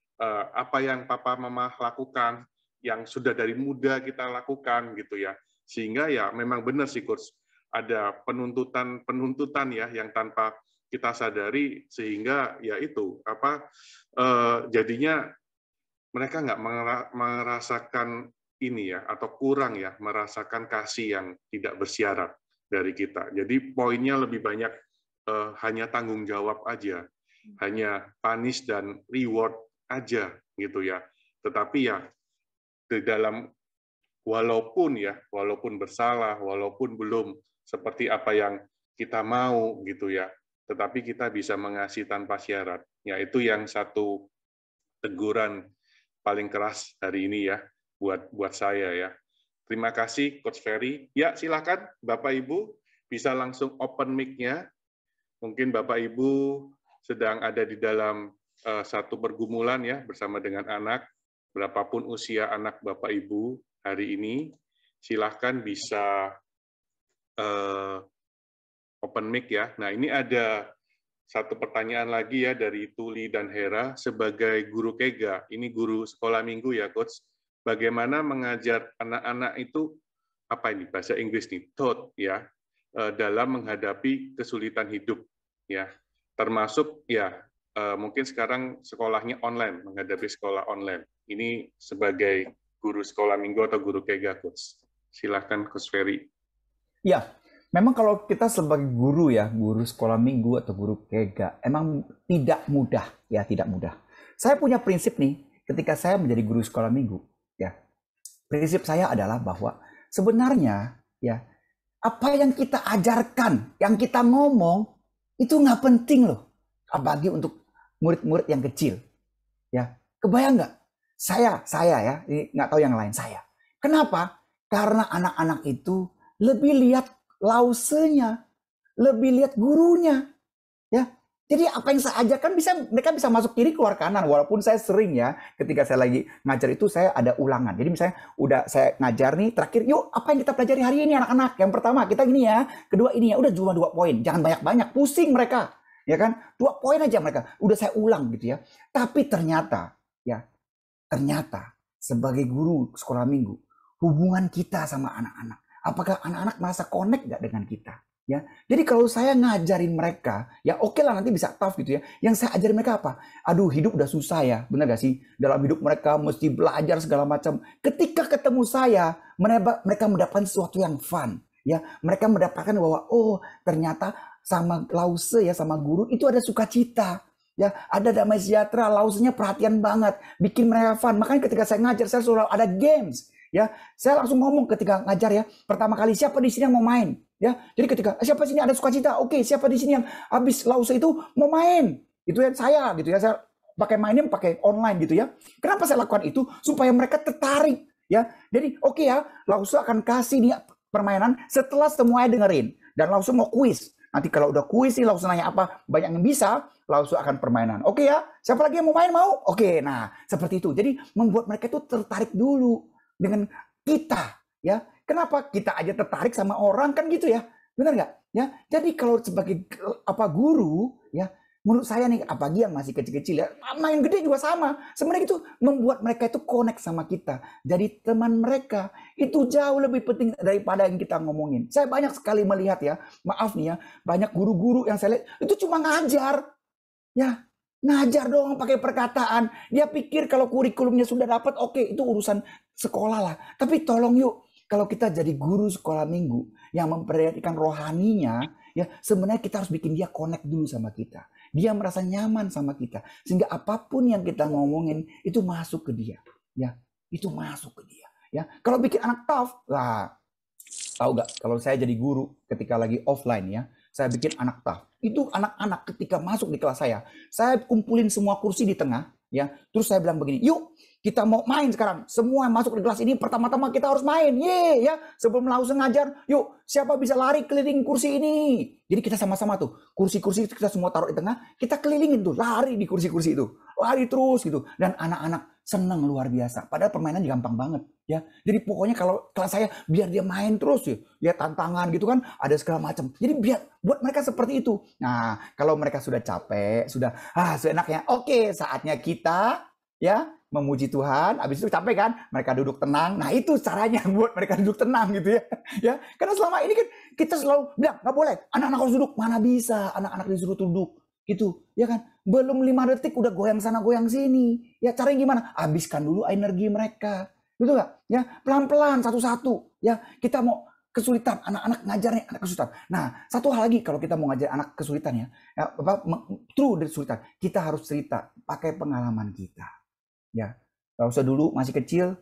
apa yang Papa Mama lakukan, yang sudah dari muda kita lakukan gitu ya. Sehingga ya memang benar sih, Coach. Ada penuntutan ya yang tanpa kita sadari, sehingga ya itu jadinya mereka nggak merasakan ini ya, atau kurang ya merasakan kasih yang tidak bersyarat dari kita. Jadi poinnya lebih banyak hanya tanggung jawab aja, hanya punish dan reward aja gitu ya. Tetapi ya di dalam walaupun bersalah, walaupun belum seperti apa yang kita mau gitu ya, tetapi kita bisa mengasihi tanpa syarat. Ya, itu yang satu teguran paling keras hari ini ya buat saya ya. Terima kasih Coach Ferry. Ya, silakan Bapak Ibu bisa langsung open mic-nya. Mungkin Bapak Ibu sedang ada di dalam satu pergumulan ya bersama dengan anak, berapapun usia anak Bapak Ibu hari ini, silahkan bisa open mic ya. Nah, ini ada satu pertanyaan lagi ya dari Tuli dan Hera sebagai guru Kega. Ini guru sekolah minggu ya, Coach. Bagaimana mengajar anak-anak itu bahasa Inggris nih, taught ya, dalam menghadapi kesulitan hidup ya. Termasuk ya mungkin sekarang sekolahnya online, menghadapi sekolah online. Ini sebagai guru sekolah minggu atau guru Kega, Coach. Silahkan Coach Ferry. Ya, memang kalau kita sebagai guru ya, guru sekolah minggu atau guru Kega, emang tidak mudah, ya tidak mudah. Saya punya prinsip nih, ketika saya menjadi guru sekolah minggu, ya, prinsip saya adalah bahwa sebenarnya ya apa yang kita ajarkan, yang kita ngomong itu nggak penting loh, apalagi untuk murid-murid yang kecil, ya. Kebayang nggak? Saya ya, ini nggak tahu yang lain saya. Kenapa? Karena anak-anak itu lebih lihat lausenya, lebih lihat gurunya, ya. Jadi apa yang saya ajarkan mereka bisa masuk kiri keluar kanan. Walaupun saya sering ya, ketika saya lagi ngajar itu saya ada ulangan. Jadi misalnya udah saya ngajar nih, terakhir yuk apa yang kita pelajari hari ini anak-anak. Yang pertama kita gini ya, kedua ini ya, udah cuma 2 poin, jangan banyak-banyak, pusing mereka, ya kan? 2 poin aja mereka, udah saya ulang gitu ya. Tapi ternyata sebagai guru sekolah minggu, hubungan kita sama anak-anak, apakah anak-anak merasa connect nggak dengan kita? Ya, jadi kalau saya ngajarin mereka, ya oke lah nanti bisa tough gitu ya. Yang saya ajarin mereka apa? Aduh, hidup udah susah ya, benar gak sih? Dalam hidup mereka mesti belajar segala macam. Ketika ketemu saya, mereka mendapatkan sesuatu yang fun. Ya, mereka mendapatkan bahwa oh ternyata sama lause ya, sama guru itu ada sukacita. Ya, ada damai sejahtera, lausenya perhatian banget, bikin mereka fun. Makanya ketika saya ngajar, saya selalu ada games. Ya, saya langsung ngomong ketika ngajar ya, pertama kali siapa di sini yang mau main? Ya, jadi ketika siapa di sini ada sukacita, oke, siapa di sini yang habis lause itu mau main? Itu ya saya gitu ya, saya pakai mainnya pakai online gitu ya. Kenapa saya lakukan itu? Supaya mereka tertarik ya. Jadi oke ya, lause akan kasih nih permainan setelah semuanya dengerin dan lause mau kuis. Nanti kalau udah kuis nih lause nanya apa, banyak yang bisa, lause akan permainan. Oke ya, siapa lagi yang mau main mau? Oke, nah seperti itu. Jadi membuat mereka itu tertarik dulu dengan kita ya. Kenapa kita aja tertarik sama orang kan gitu ya, benar nggak? Ya, jadi kalau sebagai guru ya, menurut saya nih, apalagi yang masih kecil-kecil ya, main gede juga sama. Sebenarnya itu membuat mereka itu connect sama kita. Jadi teman mereka itu jauh lebih penting daripada yang kita ngomongin. Saya banyak sekali melihat ya, maaf nih ya, banyak guru-guru yang saya lihat itu cuma ngajar. Ya, ngajar doang pakai perkataan. Dia pikir kalau kurikulumnya sudah dapat, oke, itu urusan sekolah lah. Tapi tolong yuk, kalau kita jadi guru sekolah minggu yang memperhatikan rohaninya, ya sebenarnya kita harus bikin dia connect dulu sama kita. Dia merasa nyaman sama kita, sehingga apapun yang kita ngomongin itu masuk ke dia. Ya, itu masuk ke dia. Ya, kalau bikin anak tough, lah, tahu nggak? Kalau saya jadi guru ketika lagi offline ya, saya bikin anak tough. Itu anak-anak ketika masuk di kelas saya kumpulin semua kursi di tengah, ya. Terus saya bilang begini, yuk kita mau main sekarang. Semua yang masuk di kelas ini pertama-tama kita harus main. Ya. Sebelum langsung ngajar, yuk siapa bisa lari keliling kursi ini. Jadi kita sama-sama tuh, kursi-kursi kita semua taruh di tengah, kita kelilingin tuh, lari di kursi-kursi itu. Lari terus gitu. Dan anak-anak senang luar biasa. Padahal permainan gampang banget. Ya, jadi pokoknya kalau kelas saya biar dia main terus ya tantangan gitu kan, ada segala macam. Jadi biar buat mereka seperti itu. Nah, kalau mereka sudah capek, sudah seenaknya, oke, saatnya kita ya memuji Tuhan. Habis itu capek kan, mereka duduk tenang. Nah, itu caranya buat mereka duduk tenang gitu ya. Ya, karena selama ini kan kita selalu bilang nggak boleh, anak-anak harus duduk. Mana bisa anak-anak disuruh duduk gitu, ya kan? Belum 5 detik udah goyang sana goyang sini. Ya caranya gimana? Habiskan dulu energi mereka. Betul nggak? Ya, pelan-pelan satu-satu. Ya, kita mau kesulitan, anak-anak ngajarnya anak kesulitan. Nah, satu hal lagi kalau kita mau ngajar anak kesulitan ya true dari kesulitan, kita harus cerita pakai pengalaman kita. Ya, Lausu dulu masih kecil,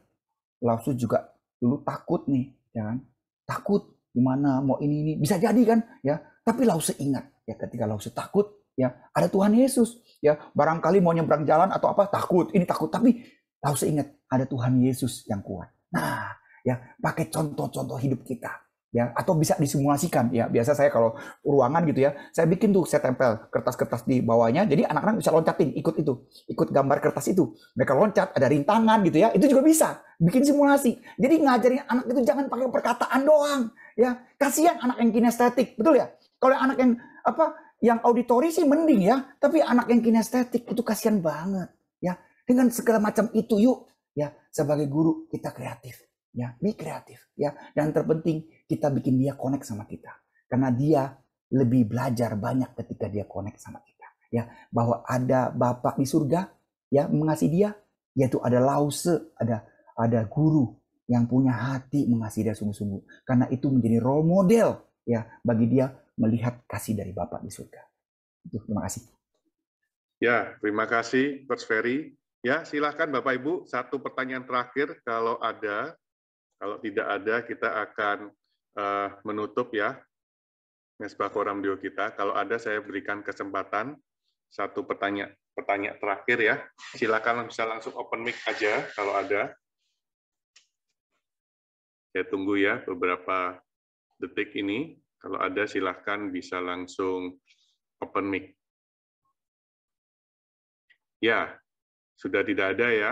Lausu juga dulu takut nih, ya kan? Takut gimana mau ini bisa jadi kan, ya. Tapi Lausu ingat ya ketika Lausu takut, ya ada Tuhan Yesus, ya barangkali mau nyebrang jalan atau apa takut, ini takut, tapi Lausu ingat ada Tuhan Yesus yang kuat. Nah, ya pakai contoh-contoh hidup kita, ya atau bisa disimulasikan, ya biasa saya kalau ruangan gitu ya, saya bikin tuh, saya tempel kertas-kertas di bawahnya, jadi anak-anak bisa loncatin, ikut gambar kertas itu, mereka loncat, ada rintangan gitu ya, itu juga bisa bikin simulasi. Jadi ngajarin anak itu jangan pakai perkataan doang, ya kasihan anak yang kinestetik, betul ya? Kalau anak yang auditori sih mending ya, tapi anak yang kinestetik itu kasihan banget, ya. Dengan segala macam itu yuk, ya sebagai guru kita kreatif, ya be kreatif, ya dan terpenting kita bikin dia connect sama kita, karena dia lebih belajar banyak ketika dia connect sama kita, ya bahwa ada Bapa di surga, ya mengasihi dia, yaitu ada Lause, ada guru yang punya hati mengasihi dia sungguh-sungguh, karena itu menjadi role model, ya bagi dia melihat kasih dari Bapa di surga. Itu, terima kasih. Ya, terima kasih Coach Ferry. Ya, silakan Bapak Ibu, satu pertanyaan terakhir kalau ada. Kalau tidak ada, kita akan menutup ya Mesbah Koramdio kita. Kalau ada, saya berikan kesempatan satu pertanyaan terakhir ya. Silakan bisa langsung open mic aja kalau ada. Saya tunggu ya beberapa detik ini. Kalau ada, silakan bisa langsung open mic. Ya, sudah tidak ada ya.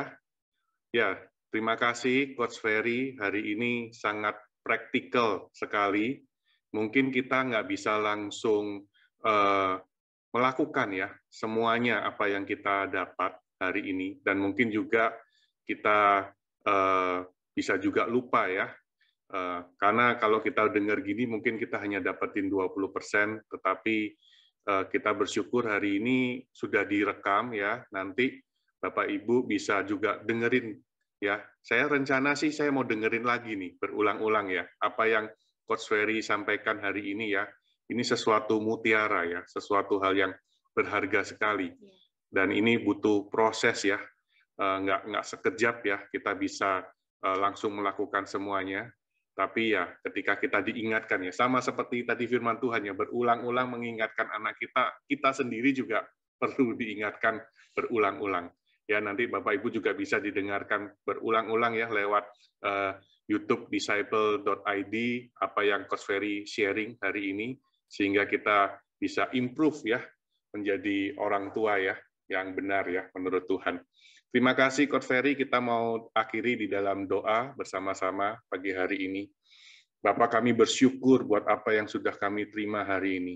Ya, terima kasih Coach Ferry. Hari ini sangat praktikal sekali. Mungkin kita nggak bisa langsung melakukan ya semuanya apa yang kita dapat hari ini. Dan mungkin juga kita bisa juga lupa ya. Karena kalau kita dengar gini mungkin kita hanya dapetin 20%, tetapi kita bersyukur hari ini sudah direkam ya. Nanti Bapak Ibu bisa juga dengerin ya. Saya rencana sih saya mau dengerin lagi nih berulang-ulang ya apa yang Coach Ferry sampaikan hari ini ya. Ini sesuatu mutiara ya, sesuatu hal yang berharga sekali. Dan ini butuh proses ya. Nggak sekejap ya kita bisa langsung melakukan semuanya. Tapi ya ketika kita diingatkan ya, sama seperti tadi firman Tuhan ya, berulang-ulang mengingatkan anak kita sendiri juga perlu diingatkan berulang-ulang. Ya nanti Bapak Ibu juga bisa didengarkan berulang-ulang ya lewat YouTube disciple.id apa yang Coach Ferry sharing hari ini, sehingga kita bisa improve ya menjadi orang tua ya yang benar ya menurut Tuhan. Terima kasih Coach Ferry, kita mau akhiri di dalam doa bersama-sama pagi hari ini. Bapak, kami bersyukur buat apa yang sudah kami terima hari ini.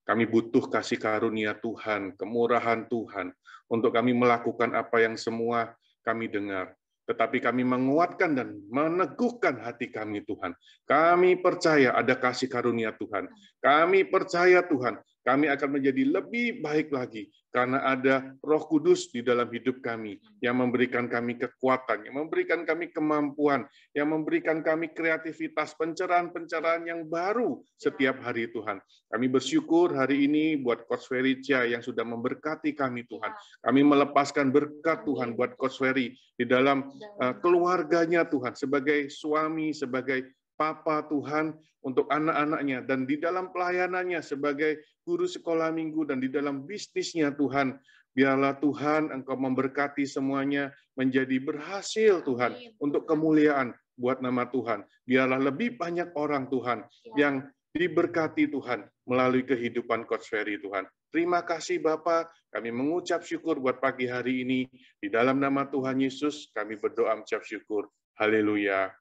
Kami butuh kasih karunia Tuhan, kemurahan Tuhan, untuk kami melakukan apa yang semua kami dengar. Tetapi kami menguatkan dan meneguhkan hati kami, Tuhan. Kami percaya ada kasih karunia Tuhan. Kami percaya, Tuhan, kami akan menjadi lebih baik lagi karena ada Roh Kudus di dalam hidup kami yang memberikan kami kekuatan, yang memberikan kami kemampuan, yang memberikan kami kreativitas, pencerahan-pencerahan yang baru setiap hari, Tuhan. Kami bersyukur hari ini buat Coach Ferry Chia yang sudah memberkati kami, Tuhan. Kami melepaskan berkat Tuhan buat Coach Ferry di dalam keluarganya, Tuhan, sebagai suami, sebagai papa, Tuhan, untuk anak-anaknya, dan di dalam pelayanannya sebagai guru sekolah minggu, dan di dalam bisnisnya, Tuhan. Biarlah Tuhan Engkau memberkati semuanya menjadi berhasil, Tuhan, untuk kemuliaan buat nama Tuhan. Biarlah lebih banyak orang, Tuhan, yang diberkati, Tuhan, melalui kehidupan Coach Ferry, Tuhan. Terima kasih, Bapak. Kami mengucap syukur buat pagi hari ini. Di dalam nama Tuhan Yesus, kami berdoa mengucap syukur. Haleluya.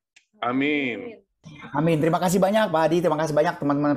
Amin. Amin. Terima kasih banyak Pak Adi, terima kasih banyak teman-teman